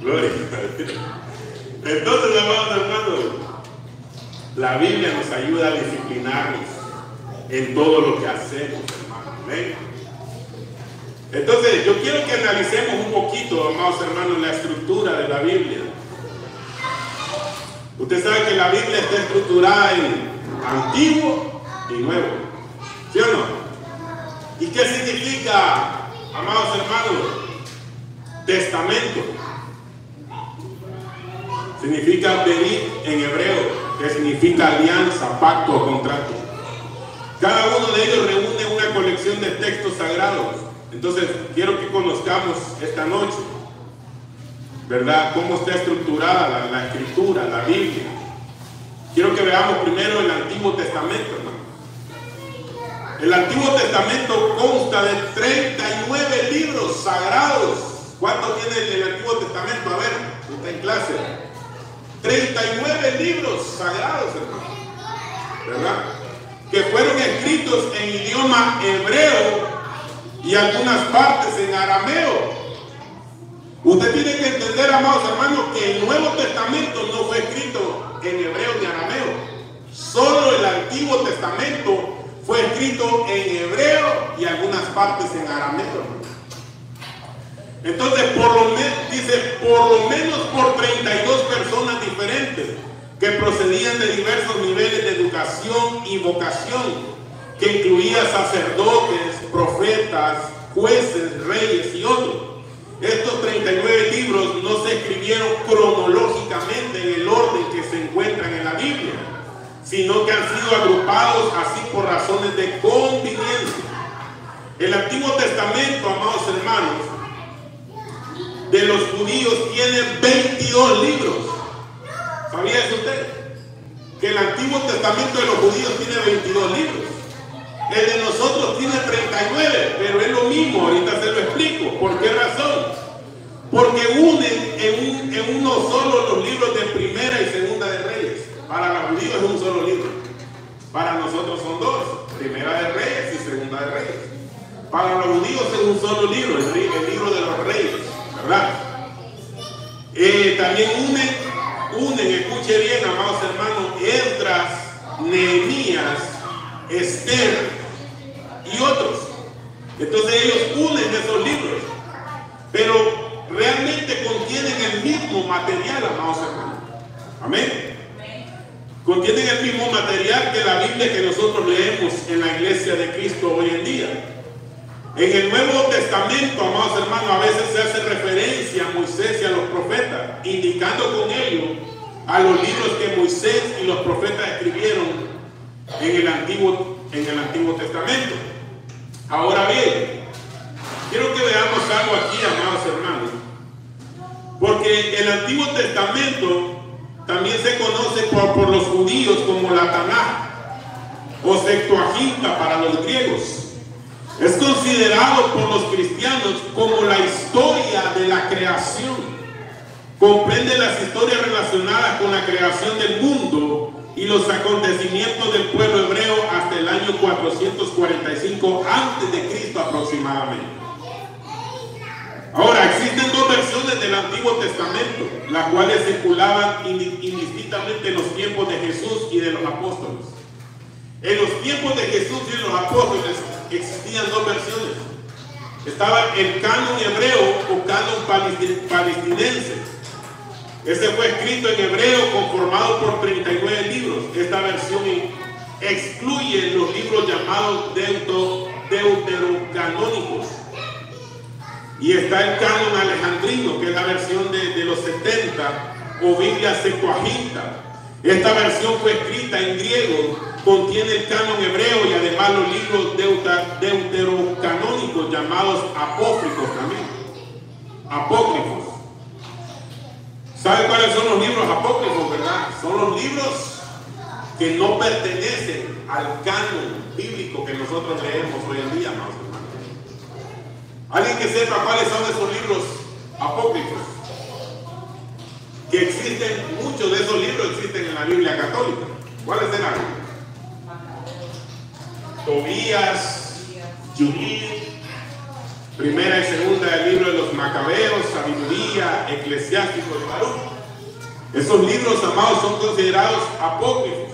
Gloria a Dios. Entonces, amados hermanos, la Biblia nos ayuda a disciplinarnos en todo lo que hacemos, hermano. ¿Ven? Entonces, yo quiero que analicemos un poquito, amados hermanos, la estructura de la Biblia. Usted sabe que la Biblia está estructurada en Antiguo y Nuevo. ¿Sí o no? ¿Y qué significa, amados hermanos, testamento? Significa berit en hebreo, que significa alianza, pacto o contrato. Cada uno de ellos reúne una colección de textos sagrados. Entonces, quiero que conozcamos esta noche, ¿verdad?, cómo está estructurada la escritura, la Biblia. Quiero que veamos primero el Antiguo Testamento, hermano. El Antiguo Testamento consta de 39 libros sagrados. ¿Cuánto tiene el Antiguo Testamento? A ver, está en clase. 39 libros sagrados, hermano, ¿verdad?, que fueron escritos en idioma hebreo y algunas partes en arameo. Usted tiene que entender, amados hermanos, que el Nuevo Testamento no fue escrito en hebreo ni arameo. Solo el Antiguo Testamento fue escrito en hebreo y algunas partes en arameo. Entonces, por lo menos por 32 personas diferentes que procedían de diversos niveles de educación y vocación, que incluía sacerdotes, profetas, jueces, reyes y otros. Estos 39 libros no se escribieron cronológicamente en el orden que se encuentran en la Biblia, sino que han sido agrupados así por razones de conveniencia. El Antiguo Testamento, amados hermanos, de los judíos tiene 22 libros. ¿Sabía eso usted? Que el Antiguo Testamento de los judíos tiene 22 libros. El de nosotros tiene 39, pero es lo mismo, ahorita se lo explico. ¿Por qué razón? Porque unen en uno solo los libros de Primera y Segunda de Reyes. Para los judíos es un solo libro. Para nosotros son dos, Primera de Reyes y Segunda de Reyes. Para los judíos es un solo libro, el libro de los reyes, ¿verdad? También unen, escuche bien, amados hermanos, Esdras, Nehemías, Esther y otros. Entonces ellos unen esos libros, pero realmente contienen el mismo material, amados hermanos. Amén. Contienen el mismo material que la Biblia que nosotros leemos en la iglesia de Cristo hoy en día. En el Nuevo Testamento, amados hermanos, a veces se hace referencia a Moisés y a los profetas, indicando con ello a los libros que Moisés y los profetas escribieron en el Antiguo Testamento. Ahora bien, quiero que veamos algo aquí, amados hermanos, porque el Antiguo Testamento también se conoce por los judíos como la Tanaj o Septuaginta para los griegos. Es considerado por los cristianos como la historia de la creación. Comprende las historias relacionadas con la creación del mundo y los acontecimientos del pueblo hebreo hasta el año 445 a.C. aproximadamente. Ahora, existen dos versiones del Antiguo Testamento, las cuales circulaban indistintamente en los tiempos de Jesús y de los apóstoles. En los tiempos de Jesús y de los apóstoles existían dos versiones. Estaba el canon hebreo o canon palestinense. Este fue escrito en hebreo, conformado por 39 libros. Esta versión excluye los libros llamados deuterocanónicos. Y está el canon alejandrino, que es la versión de los 70, o Biblia Septuaginta. Esta versión fue escrita en griego, contiene el canon hebreo y además los libros deuterocanónicos llamados apócrifos también. Apócrifos. ¿Saben cuáles son los libros apócrifos, verdad? Son los libros que no pertenecen al canon bíblico que nosotros leemos hoy en día, amados hermanos. Alguien que sepa cuáles son esos libros apócrifos. Que existen, muchos de esos libros existen en la Biblia católica. ¿Cuáles serán? Tobías, Judith, primera y segunda del libro de los Macabeos, Sabiduría, Eclesiástico y Baruch. Esos libros, amados, son considerados apócrifos,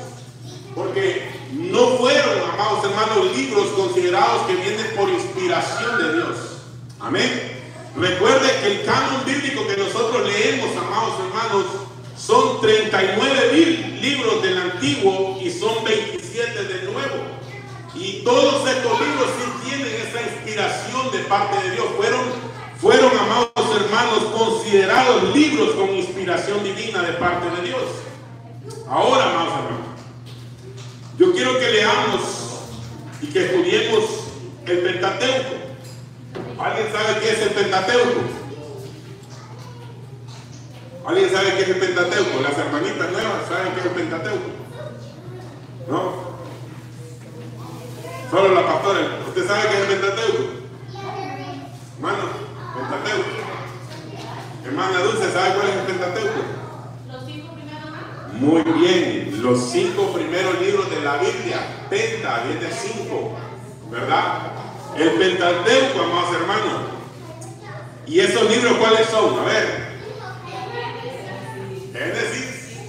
porque no fueron, amados hermanos, libros considerados que vienen por inspiración de Dios. Amén. Recuerde que el canon bíblico que nosotros leemos, amados hermanos, son 39 libros del Antiguo y son 27 del Nuevo. Y todos estos libros sí tienen esa inspiración de parte de Dios. Fueron, amados hermanos, considerados libros con inspiración divina de parte de Dios. Ahora, amados hermanos, yo quiero que leamos y que estudiemos el Pentateuco. ¿Alguien sabe qué es el Pentateuco? ¿Alguien sabe qué es el Pentateuco? Las hermanitas nuevas saben qué es el Pentateuco. ¿No? Solo la pastora. ¿Usted sabe qué es el Pentateuco? Hermano, Pentateuco. Hermana Dulce, ¿sabe cuál es el Pentateuco? Los 5 primeros. Muy bien, los 5 primeros libros de la Biblia. Penta, viene 5, ¿verdad? El Pentateuco, amados hermanos. ¿Y esos libros cuáles son? A ver. Génesis,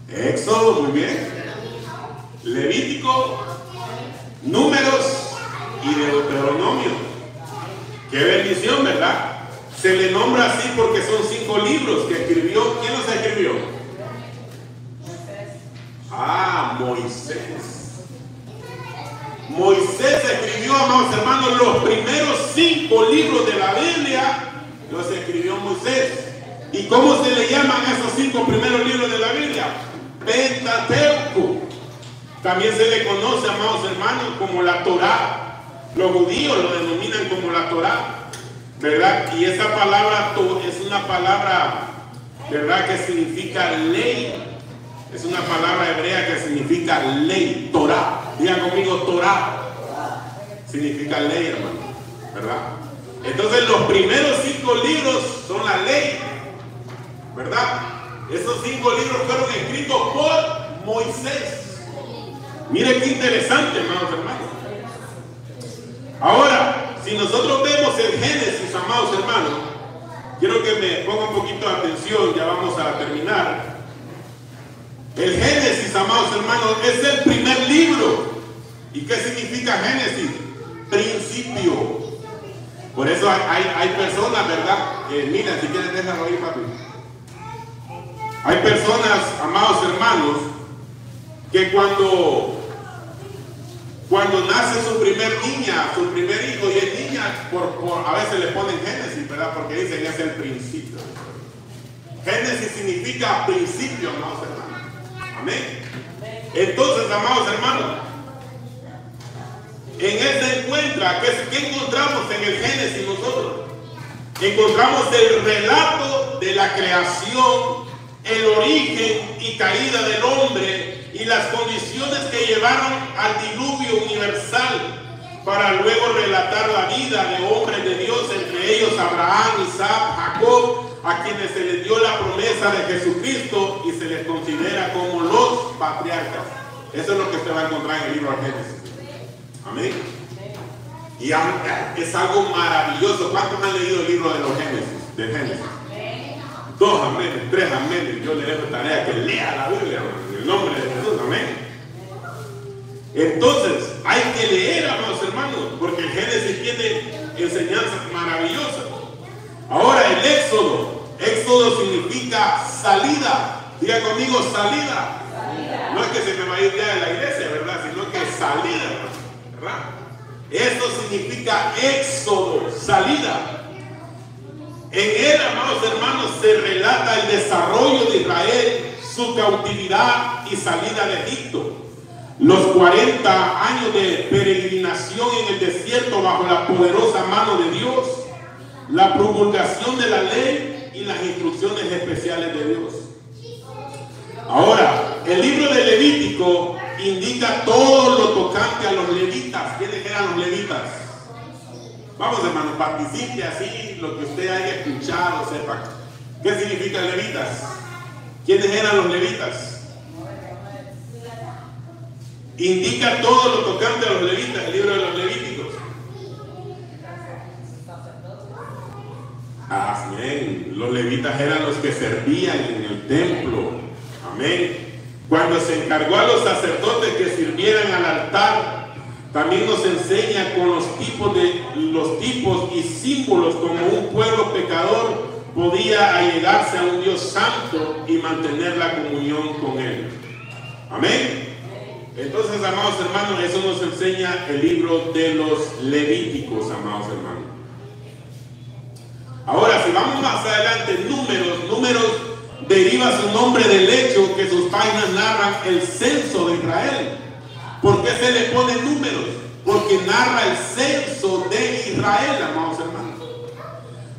Éxodo, muy bien. Levítico, Números y Deuteronomio. Qué bendición, ¿verdad? Se le nombra así porque son 5 libros que escribió. ¿Quién los escribió? Moisés. Moisés escribió, amados hermanos, los primeros 5 libros de la Biblia. Los escribió Moisés. ¿Y cómo se le llaman esos 5 primeros libros de la Biblia? Pentateuco. También se le conoce, amados hermanos, como la Torá. Los judíos lo denominan como la Torá, ¿verdad? Y esa palabra es una palabra, ¿verdad?, que significa ley. Es una palabra hebrea que significa ley, Torá. Diga conmigo, Torá. Significa ley, hermano, ¿verdad? Entonces los primeros 5 libros son la ley, ¿verdad? Esos 5 libros fueron escritos por Moisés. Mire qué interesante, hermanos. Ahora, si nosotros vemos el Génesis, amados hermanos, quiero que me pongan un poquito de atención, ya vamos a terminar. El Génesis, amados hermanos, es el primer libro. ¿Y qué significa Génesis? Principio. Por eso hay personas, ¿verdad? Mira, si quieres déjalo ahí, papi. Hay personas, amados hermanos, que cuando nace su primer niña, su primer hijo, y es niña, a veces le ponen Génesis, ¿verdad? Porque dicen que es el principio. Génesis significa principio, amados hermanos. Amén. Entonces, amados hermanos, en él se encuentra, ¿qué encontramos en el Génesis nosotros? Encontramos el relato de la creación, el origen y caída del hombre y las condiciones que llevaron al diluvio universal, para luego relatar la vida de hombres de Dios, entre ellos Abraham, Isaac, Jacob, a quienes se les dio la promesa de Jesucristo y se les considera como los patriarcas. Eso es lo que usted va a encontrar en el libro de Génesis. Amén. Y es algo maravilloso. ¿Cuántos han leído el libro de los Génesis? De Génesis. 2 amén, 3 amén. Yo le dejo tarea que lea la Biblia, hermano, en el nombre de Jesús, amén. Entonces, hay que leer, amados hermanos, porque el Génesis tiene enseñanzas maravillosas. Ahora, el Éxodo. Éxodo significa salida. Diga conmigo, salida. No es que se me va a ir ya de la iglesia, ¿verdad? Sino que salida, ¿verdad? Eso significa éxodo, salida. En él, amados hermanos, se relata el desarrollo de Israel, su cautividad y salida de Egipto. Los 40 años de peregrinación en el desierto bajo la poderosa mano de Dios, la promulgación de la ley y las instrucciones especiales de Dios. Ahora, el libro de Levítico indica todo lo tocante a los levitas. ¿Quiénes eran los levitas? Vamos, hermanos, participe así lo que usted haya escuchado, sepa. ¿Qué significa levitas? ¿Quiénes eran los levitas? Indica todo lo tocante a los levitas, el libro de los Levíticos. Amén. Los levitas eran los que servían en el templo. Amén. Cuando se encargó a los sacerdotes que sirvieran al altar, también nos enseña con los tipos y símbolos como un pueblo pecador podía allegarse a un Dios santo y mantener la comunión con él. Amén. Entonces, amados hermanos, eso nos enseña el libro de los Levíticos, amados hermanos. Ahora, si vamos más adelante, Números deriva su nombre del hecho que sus páginas narran el censo de Israel. ¿Por qué se le pone Números? Porque narra el censo de Israel, amados hermanos.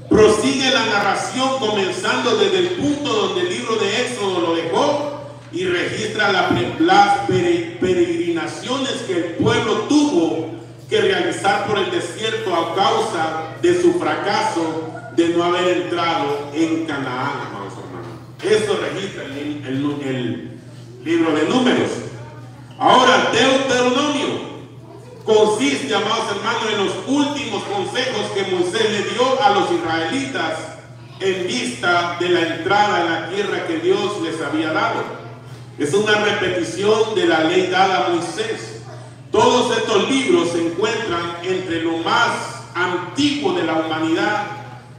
Prosigue la narración comenzando desde el punto donde el libro de Éxodo lo dejó y registra las peregrinaciones que el pueblo tuvo que realizar por el desierto a causa de su fracaso de no haber entrado en Canaán, amados hermanos. Eso registra el libro de Números. Ahora, Deuteronomio consiste, amados hermanos, en los últimos consejos que Moisés le dio a los israelitas en vista de la entrada en la tierra que Dios les había dado. Es una repetición de la ley dada a Moisés. Todos estos libros se encuentran entre lo más antiguo de la humanidad,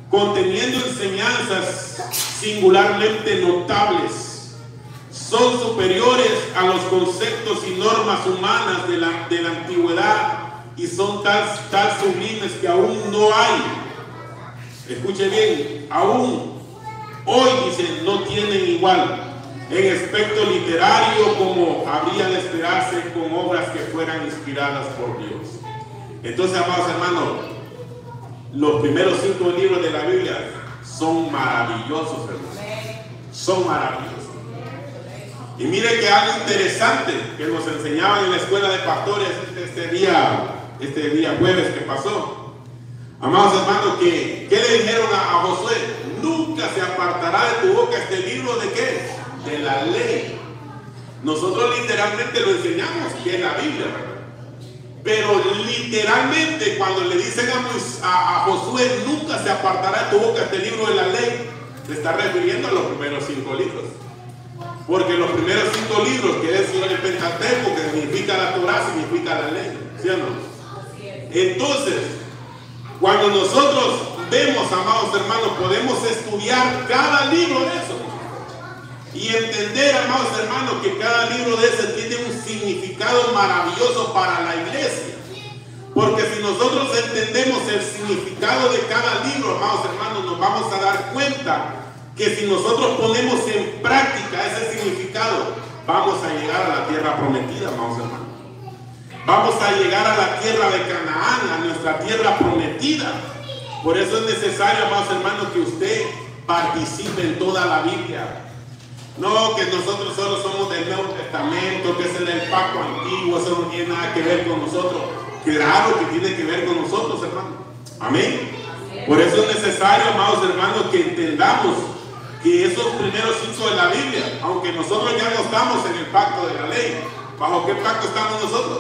conteniendo enseñanzas singularmente notables. Son superiores a los conceptos y normas humanas de la antigüedad y son tan sublimes que aún no hay. Escuche bien, aún hoy, dicen, no tienen igual en aspecto literario como habría de esperarse con obras que fueran inspiradas por Dios. Entonces, amados hermanos, los primeros 5 libros de la Biblia son maravillosos, hermanos. Son maravillosos. Y mire que algo interesante que nos enseñaban en la escuela de pastores este día jueves que pasó. Amados hermanos, ¿qué le dijeron a Josué? Nunca se apartará de tu boca este libro de ¿qué? De la ley. Nosotros literalmente lo enseñamos, que es la Biblia, ¿verdad? Pero literalmente cuando le dicen a Josué, nunca se apartará de tu boca este libro de la ley, se está refiriendo a los primeros 5 libros. Porque los primeros 5 libros, que es el Pentateuco, que significa la Torah, significa la ley, ¿sí o no? Entonces, cuando nosotros vemos, amados hermanos, podemos estudiar cada libro de eso y entender, amados hermanos, que cada libro de ese tiene un significado maravilloso para la iglesia. Porque si nosotros entendemos el significado de cada libro, amados hermanos, nos vamos a dar cuenta que si nosotros ponemos en práctica ese significado, vamos a llegar a la tierra prometida, amados hermanos. Vamos a llegar a la tierra de Canaán, a nuestra tierra prometida. Por eso es necesario, amados hermanos, que usted participe en toda la Biblia. No que nosotros solo somos del Nuevo Testamento, que es el del pacto antiguo, eso no tiene nada que ver con nosotros. Claro que tiene que ver con nosotros, hermanos. Amén. Por eso es necesario, amados hermanos, que entendamos que esos primeros 5 de la Biblia, aunque nosotros ya no estamos en el pacto de la ley, ¿bajo qué pacto estamos nosotros?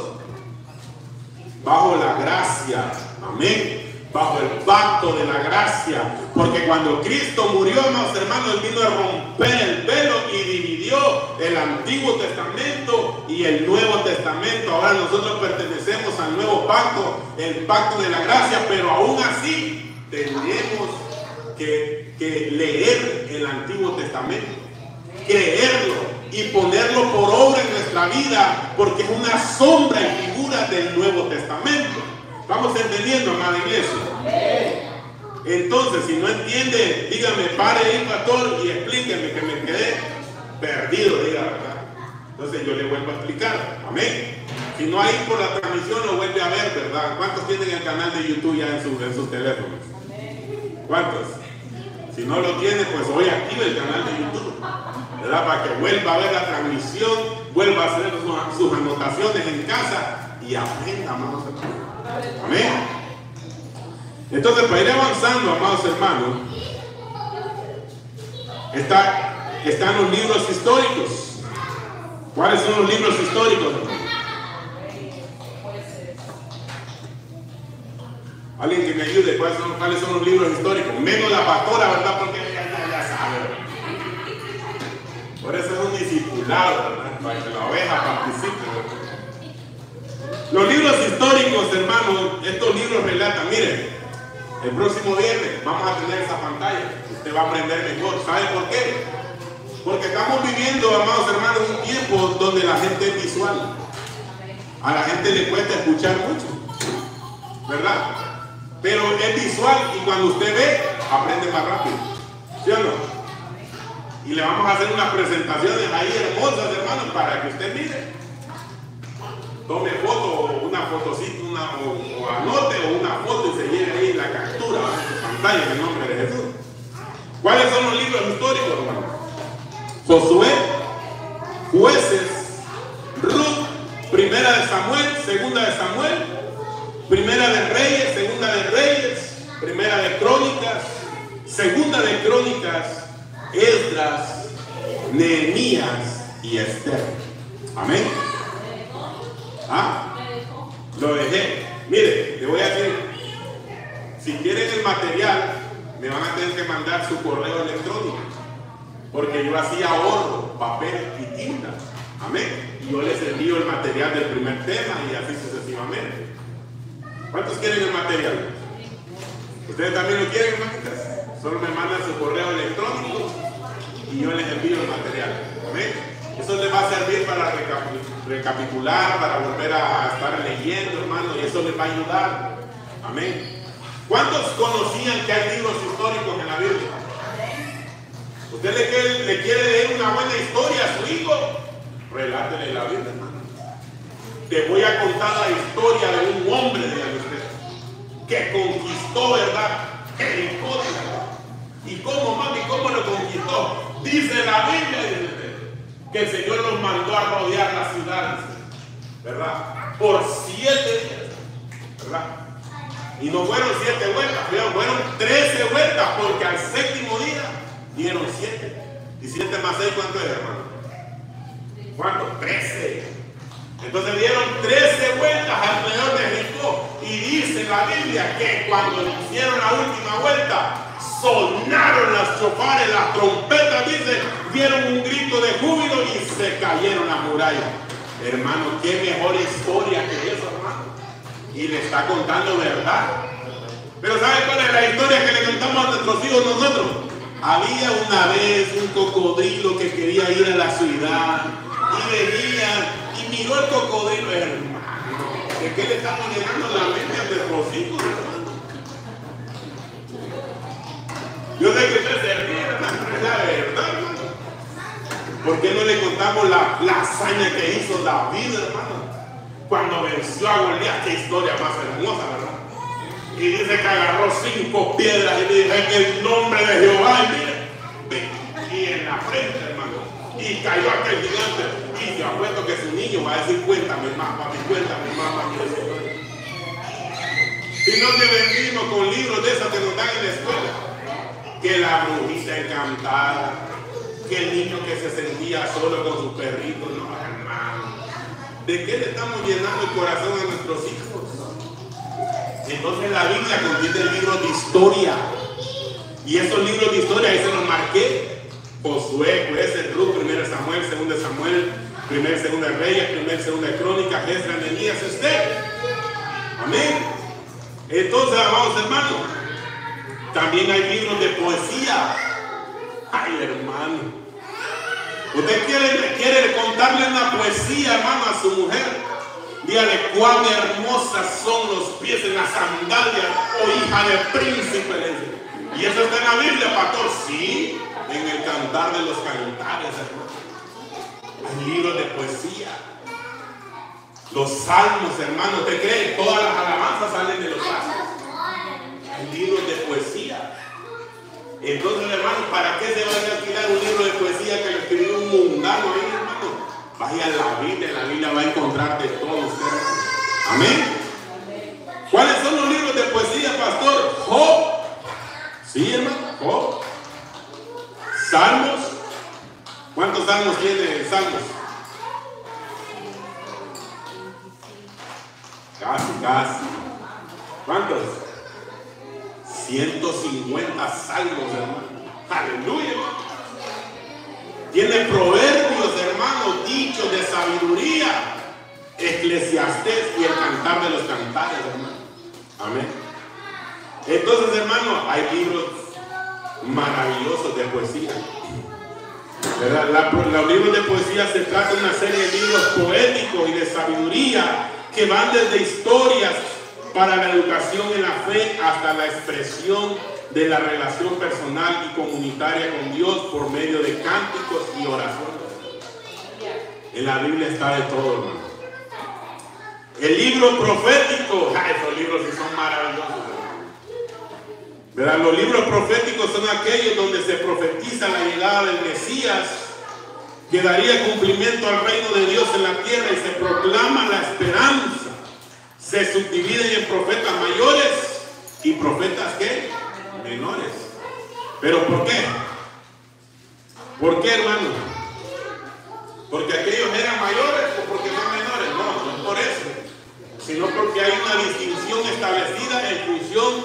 Bajo la gracia Amén. Bajo el pacto de la gracia, porque cuando Cristo murió, amados hermanos, Él vino a romper el velo y dividió el Antiguo Testamento y el Nuevo Testamento. Ahora nosotros pertenecemos al nuevo pacto, el pacto de la gracia, pero aún así tenemos que leer el Antiguo Testamento, creerlo y ponerlo por obra en nuestra vida, porque es una sombra y figura del Nuevo Testamento. ¿Vamos entendiendo, amada iglesia? Entonces, si no entiende, dígame, pare ahí, pastor, y explíqueme, que me quedé perdido, diga, ¿verdad? Entonces yo le vuelvo a explicar. Amén. Si no hay por la transmisión, lo vuelve a ver, ¿verdad? ¿Cuántos tienen el canal de YouTube ya en sus teléfonos? ¿Cuántos? Si no lo tiene, pues hoy active el canal de YouTube, ¿verdad? Para que vuelva a ver la transmisión, vuelva a hacer sus anotaciones en casa y aprenda, amados hermanos. Amén. Entonces, para ir avanzando, amados hermanos, están los libros históricos. ¿Cuáles son los libros históricos? Alguien que me ayude, ¿cuáles son los libros históricos? Menos la pastora, ¿verdad? Porque ella ya sabe. Por eso es un discipulado, ¿verdad? Para que la oveja participe, ¿verdad? Los libros históricos, hermanos, estos libros relatan, miren, el próximo viernes vamos a tener esa pantalla, usted va a aprender mejor. ¿Sabe por qué? Porque estamos viviendo, amados hermanos, un tiempo donde la gente es visual. A la gente le cuesta escuchar mucho, ¿verdad? Pero es visual y cuando usted ve, aprende más rápido, ¿sí o no? Y le vamos a hacer unas presentaciones ahí hermosas, hermanos, para que usted mire. Tome foto, una fotocita, o anote una foto y se lleve ahí la captura en su pantalla en el nombre de Jesús. ¿Cuáles son los libros históricos, hermano? Josué, Jueces, Ruth, Primera de Samuel, Segunda de Samuel, Primera de Reyes, Segunda de Reyes, Primera de Crónicas, Segunda de Crónicas, Esdras, Nehemías y Esther. Amén. ¿Ah? Lo dejé. Mire, le voy a decir, si quieren el material, me van a tener que mandar su correo electrónico, porque yo hacía ahorro, papel y tinta. Amén. Y yo les envío el material del primer tema y así sucesivamente. ¿Cuántos quieren el material? ¿Ustedes también lo quieren, hermanitas? Solo me mandan su correo electrónico y yo les envío el material. Amén. Eso les va a servir para recapitular, para volver a estar leyendo, hermano, y eso les va a ayudar. Amén. ¿Cuántos conocían que hay libros históricos en la Biblia? ¿Usted le quiere leer una buena historia a su hijo? Relátele la Biblia, hermano. Te voy a contar la historia de un hombre, dígale usted, que conquistó, ¿verdad?, Jericó. ¿Y cómo, mami? ¿Cómo lo conquistó? Dice la Biblia que el Señor los mandó a rodear la ciudad, ¿verdad? Por 7 días, ¿verdad? Y no fueron 7 vueltas, fueron 13 vueltas, porque al 7º día dieron 7. ¿Y 7 más 6 cuánto es, hermano? ¿Cuánto? 13. Entonces dieron 13 vueltas alrededor de Jericó. Y dice la Biblia que cuando hicieron la última vuelta, sonaron las chofares, las trompetas, dice, dieron un grito de júbilo y se cayeron las murallas. Hermano, qué mejor historia que eso, hermano. Y le está contando verdad. Pero ¿sabe cuál es la historia que le contamos a nuestros hijos nosotros? Había una vez un cocodrilo que quería ir a la ciudad y venía y miró el cocodrilo, hermano. ¿De qué le estamos llenando la mente a nuestros hijos, hermano? Yo sé que usted se ríe, hermano, es la verdad, hermano. ¿Por qué no le contamos la hazaña que hizo David, hermano? Cuando venció a Goliat, qué historia más hermosa, ¿verdad? Y dice que agarró 5 piedras y le dijo en el nombre de Jehová, y mire, y en la frente, hermano, y cayó aquel gigante. Y yo apuesto que su niño va a decir, cuéntame más, papi, papi. Si no te vendimos con libros de esos que nos dan en la escuela, que la brujita encantada, que el niño que se sentía solo con su perrito, no, hermano. ¿De qué le estamos llenando el corazón a nuestros hijos? Entonces la Biblia contiene libros de historia. Y esos libros de historia, ahí se los marqué. Josué, Jueces, Ruth, 1 Samuel, 2 Samuel, 1 y 2 Reyes, 1 y 2 Crónicas, Esdras, Nehemías, Esther. Amén. Entonces, amados hermanos, también hay libros de poesía. Ay, hermano. Usted quiere contarle una poesía, hermano, a su mujer. Dígale cuán hermosas son los pies en las sandalias, oh hija de príncipe. Y eso está en la Biblia, pastor. Sí, en el Cantar de los Cantares, hermano. Hay libros de poesía. Los salmos, hermano. ¿Usted cree? Todas las alabanzas salen de los salmos. Hay libros de poesía. Entonces, hermano, ¿para qué se va a alquilar un libro de poesía que lo escribió un mundano ahí, hermano? Vaya a la Biblia va a encontrar de todo usted. Amén. ¿Cuáles son los libros de poesía, pastor? Job. Sí, hermano, Job. Salmos. ¿Cuántos salmos tiene Salmos? Casi. ¿Cuántos? 150 salmos, hermano. Aleluya. Tiene proverbios, hermano, dichos de sabiduría, Eclesiastés y el Cantar de los Cantares, hermano. Amén. Entonces, hermano, hay libros maravillosos de poesía. ¿Verdad? Los libros de poesía se trata de una serie de libros poéticos y de sabiduría que van desde historias para la educación en la fe hasta la expresión de la relación personal y comunitaria con Dios por medio de cánticos y oraciones. En la Biblia está de todo, hermano. El libro profético, esos libros sí son maravillosos, hermano. ¿Verdad? Los libros proféticos son aquellos donde se profetiza la llegada del Mesías, que daría cumplimiento al reino de Dios en la tierra, y se proclama la esperanza. Se subdividen en profetas mayores y profetas ¿qué? Menores. ¿Pero por qué? ¿Por qué, hermano? ¿Porque aquellos eran mayores o porque son menores? No, no por eso, sino porque hay una distinción establecida en función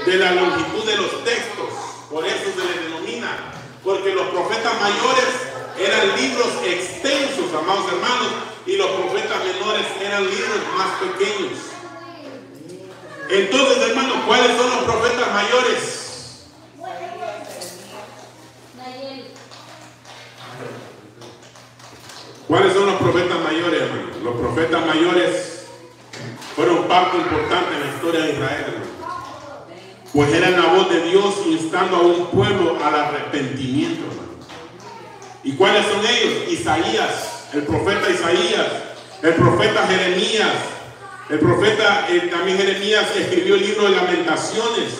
de la longitud de los textos. Por eso se les denomina, porque los profetas mayores eran libros extensos, amados hermanos, y los profetas menores eran libros más pequeños. Entonces, hermanos, ¿cuáles son los profetas mayores? ¿Cuáles son los profetas mayores, hermanos? Los profetas mayores fueron parte importante en la historia de Israel, hermanos, pues eran la voz de Dios instando a un pueblo al arrepentimiento, hermanos. ¿Y cuáles son ellos? Isaías, el profeta Isaías, el profeta Jeremías. El profeta también Jeremías escribió el libro de Lamentaciones,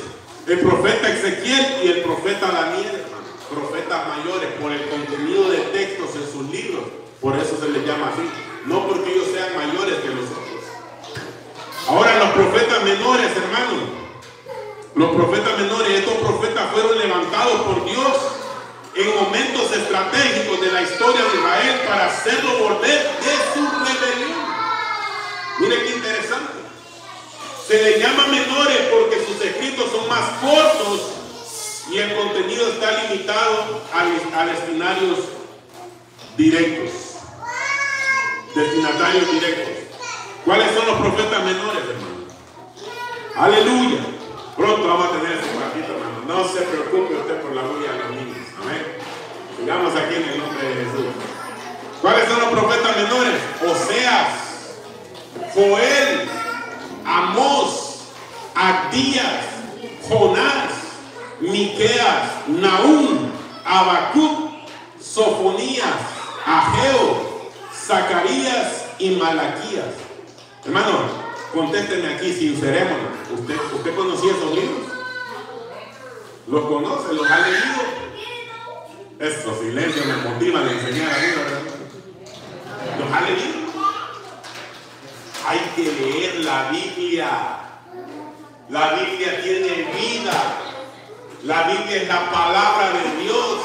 el profeta Ezequiel y el profeta Daniel, hermano. Profetas mayores por el contenido de textos en sus libros, por eso se les llama así, no porque ellos sean mayores que los otros. Ahora los profetas menores, hermano, los profetas menores, estos profetas fueron levantados por Dios en momentos estratégicos de la historia de Israel para hacerlo volver de su rebelión. Mire qué interesante. Se les llama menores porque sus escritos son más cortos y el contenido está limitado a destinatarios directos. Destinatarios directos. ¿Cuáles son los profetas menores, hermano? Aleluya. Pronto vamos a tener ese ratito, hermano. No se preocupe usted por la gloria de los niños. Amén. Sigamos aquí en el nombre de Jesús. ¿Cuáles son los profetas menores? Oseas, Joel, Amós, Abdías, Jonás, Miqueas, Nahum, Habacuc, Sofonías, Ageo, Zacarías y Malaquías. Hermano, contésteme aquí, sincerémonos. ¿Usted conocía esos libros? ¿Los conoce? ¿Los ha leído? Estos silencios me motivan a enseñar a mí, ¿verdad? ¿Los ha leído? Hay que leer la Biblia. La Biblia tiene vida. La Biblia es la palabra de Dios.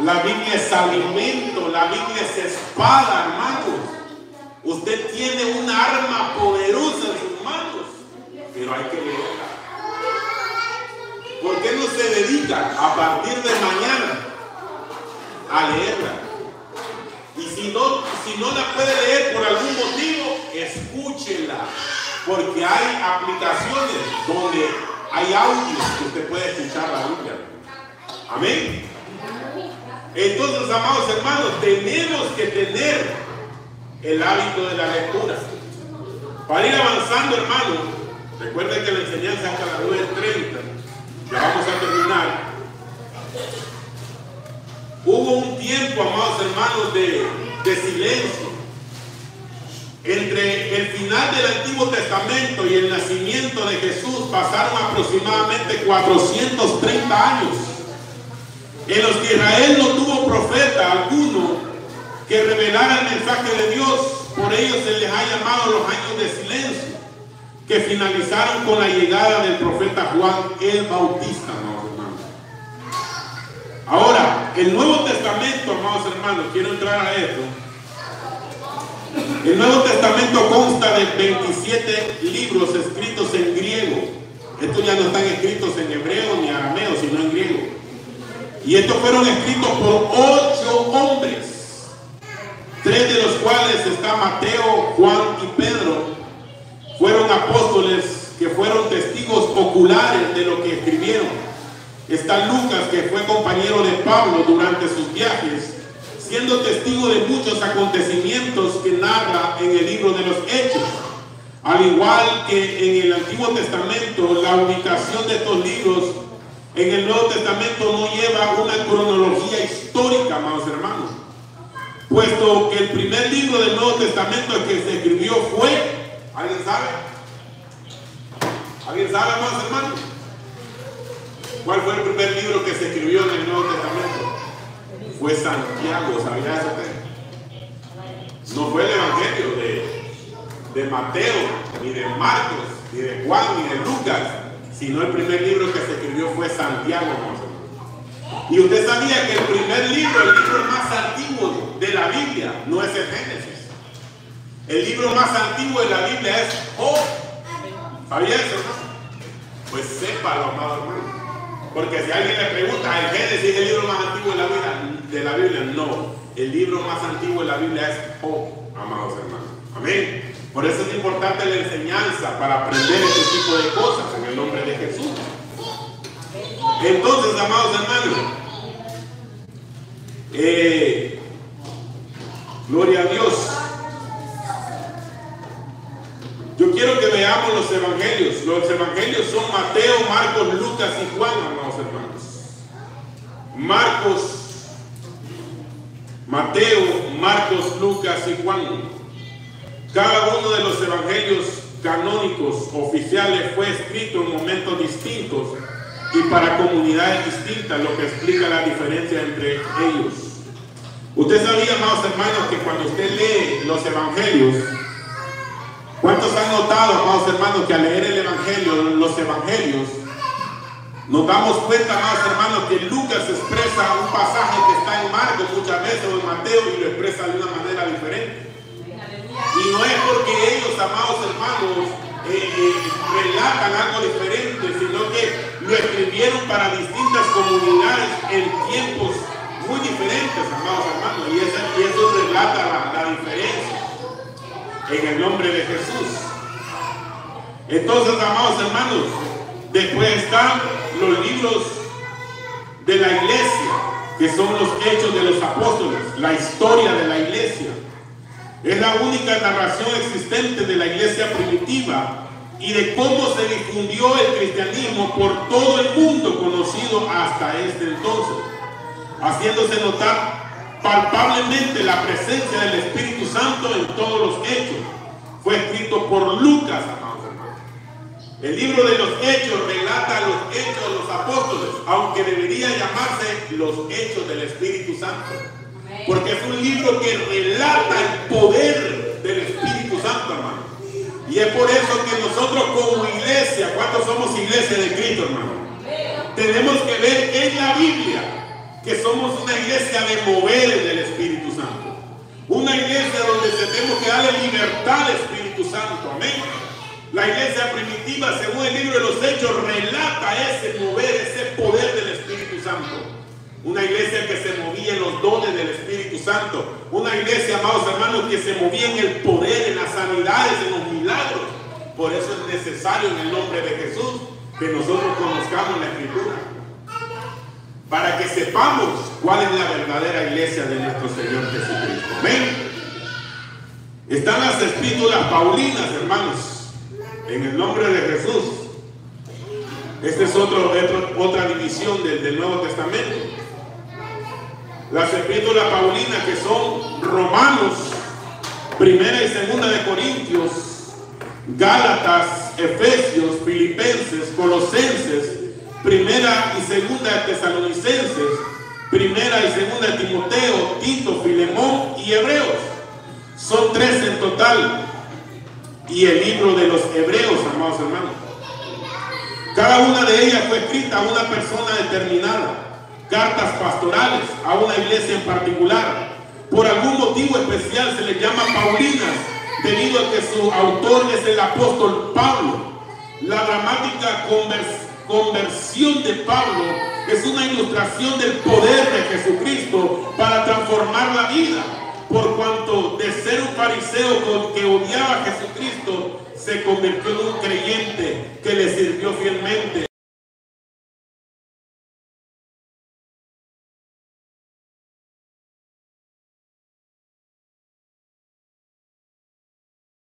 La Biblia es alimento. La Biblia es espada, hermanos. Usted tiene una arma poderosa en sus manos, pero hay que leer. invita a partir de mañana a leerla. Y si no la puede leer por algún motivo, escúchela, porque hay aplicaciones donde hay audios que usted puede escuchar la Biblia. Amén. Entonces, amados hermanos, tenemos que tener el hábito de la lectura. Para ir avanzando, hermanos, recuerden que la enseñanza hasta las 9:30, ya vamos a terminar. Hubo un tiempo, amados hermanos, de silencio entre el final del Antiguo Testamento y el nacimiento de Jesús. Pasaron aproximadamente 430 años en los que Israel no tuvo profeta alguno que revelara el mensaje de Dios. Por ello se les ha llamado los años de silencio, que finalizaron con la llegada del profeta Juan el Bautista, amados hermanos. Ahora, el Nuevo Testamento, amados hermanos, quiero entrar a esto. El Nuevo Testamento consta de 27 libros escritos en griego. Estos ya no están escritos en hebreo ni arameo, sino en griego. Y estos fueron escritos por 8 hombres, 3 de los cuales está Mateo, Juan y Pedro. Fueron apóstoles que fueron testigos oculares de lo que escribieron. Está Lucas, que fue compañero de Pablo durante sus viajes, siendo testigo de muchos acontecimientos que narra en el libro de los Hechos. Al igual que en el Antiguo Testamento, la ubicación de estos libros en el Nuevo Testamento no lleva una cronología histórica, amados hermanos, puesto que el primer libro del Nuevo Testamento que se escribió fue, ¿alguien sabe? ¿Alguien sabe, amados hermanos? ¿Cuál fue el primer libro que se escribió en el Nuevo Testamento? Fue Santiago, ¿sabía eso usted? No fue el Evangelio de Mateo, ni de Marcos, ni de Juan, ni de Lucas, sino el primer libro que se escribió fue Santiago, amados hermanos. Y usted sabía que el primer libro, el libro más antiguo de la Biblia, no es el Génesis. El libro más antiguo de la Biblia es Job. ¿Sabía eso, no? Pues sépalo, amado hermano. Porque si alguien le pregunta, ¿el Génesis es el libro más antiguo de la Biblia? No, el libro más antiguo de la Biblia es Job, amados hermanos. Amén. Por eso es importante la enseñanza, para aprender este tipo de cosas en el nombre de Jesús. Entonces, amados hermanos, gloria a Dios. Yo quiero que veamos los evangelios. Los evangelios son Mateo, Marcos, Lucas y Juan, amados hermanos. Mateo, Marcos, Lucas y Juan. Cada uno de los evangelios canónicos oficiales fue escrito en momentos distintos y para comunidades distintas, lo que explica la diferencia entre ellos. Usted sabía, amados hermanos, que cuando usted lee los evangelios, ¿cuántos han notado, amados hermanos, que al leer el evangelio, los evangelios, nos damos cuenta, amados hermanos, que Lucas expresa un pasaje que está en Marcos muchas veces o en Mateo y lo expresa de una manera diferente? Y no es porque ellos, amados hermanos, relatan algo diferente, sino que lo escribieron para distintas comunidades en tiempos muy diferentes, amados hermanos, y eso relata la diferencia en el nombre de Jesús. Entonces, amados hermanos, después están los libros de la iglesia, que son los hechos de los apóstoles, la historia de la iglesia. Es la única narración existente de la iglesia primitiva y de cómo se difundió el cristianismo por todo el mundo conocido hasta este entonces, haciéndose notar palpablemente la presencia del Espíritu Santo en todos los hechos. Fue escrito por Lucas, amados hermanos. El libro de los Hechos relata los hechos de los apóstoles, aunque debería llamarse los hechos del Espíritu Santo, porque es un libro que relata el poder del Espíritu Santo, hermano. Y es por eso que nosotros como iglesia, ¿cuántos somos iglesia de Cristo, hermano? Tenemos que ver en la Biblia que somos una iglesia de mover del Espíritu Santo. Una iglesia donde tenemos que darle libertad al Espíritu Santo. Amén. La iglesia primitiva, según el libro de los Hechos, relata ese mover, ese poder del Espíritu Santo. Una iglesia que se movía en los dones del Espíritu Santo. Una iglesia, amados hermanos, que se movía en el poder, en las sanidades, en los milagros. Por eso es necesario en el nombre de Jesús que nosotros conozcamos la Escritura, para que sepamos cuál es la verdadera iglesia de nuestro Señor Jesucristo. Amén. Están las epístolas paulinas, hermanos, en el nombre de Jesús. Esta es otra división del Nuevo Testamento. Las epístolas paulinas, que son Romanos, Primera y Segunda de Corintios, Gálatas, Efesios, Filipenses, Colosenses, Primera y Segunda de Tesalonicenses, Primera y Segunda de Timoteo, Tito, Filemón y Hebreos. Son 3 en total. Y el libro de los Hebreos, amados hermanos. Cada una de ellas fue escrita a una persona determinada. Cartas pastorales a una iglesia en particular. Por algún motivo especial se les llama paulinas, debido a que su autor es el apóstol Pablo. La dramática conversión de Pablo es una ilustración del poder de Jesucristo para transformar la vida, por cuanto de ser un fariseo que odiaba a Jesucristo, se convirtió en un creyente que le sirvió fielmente.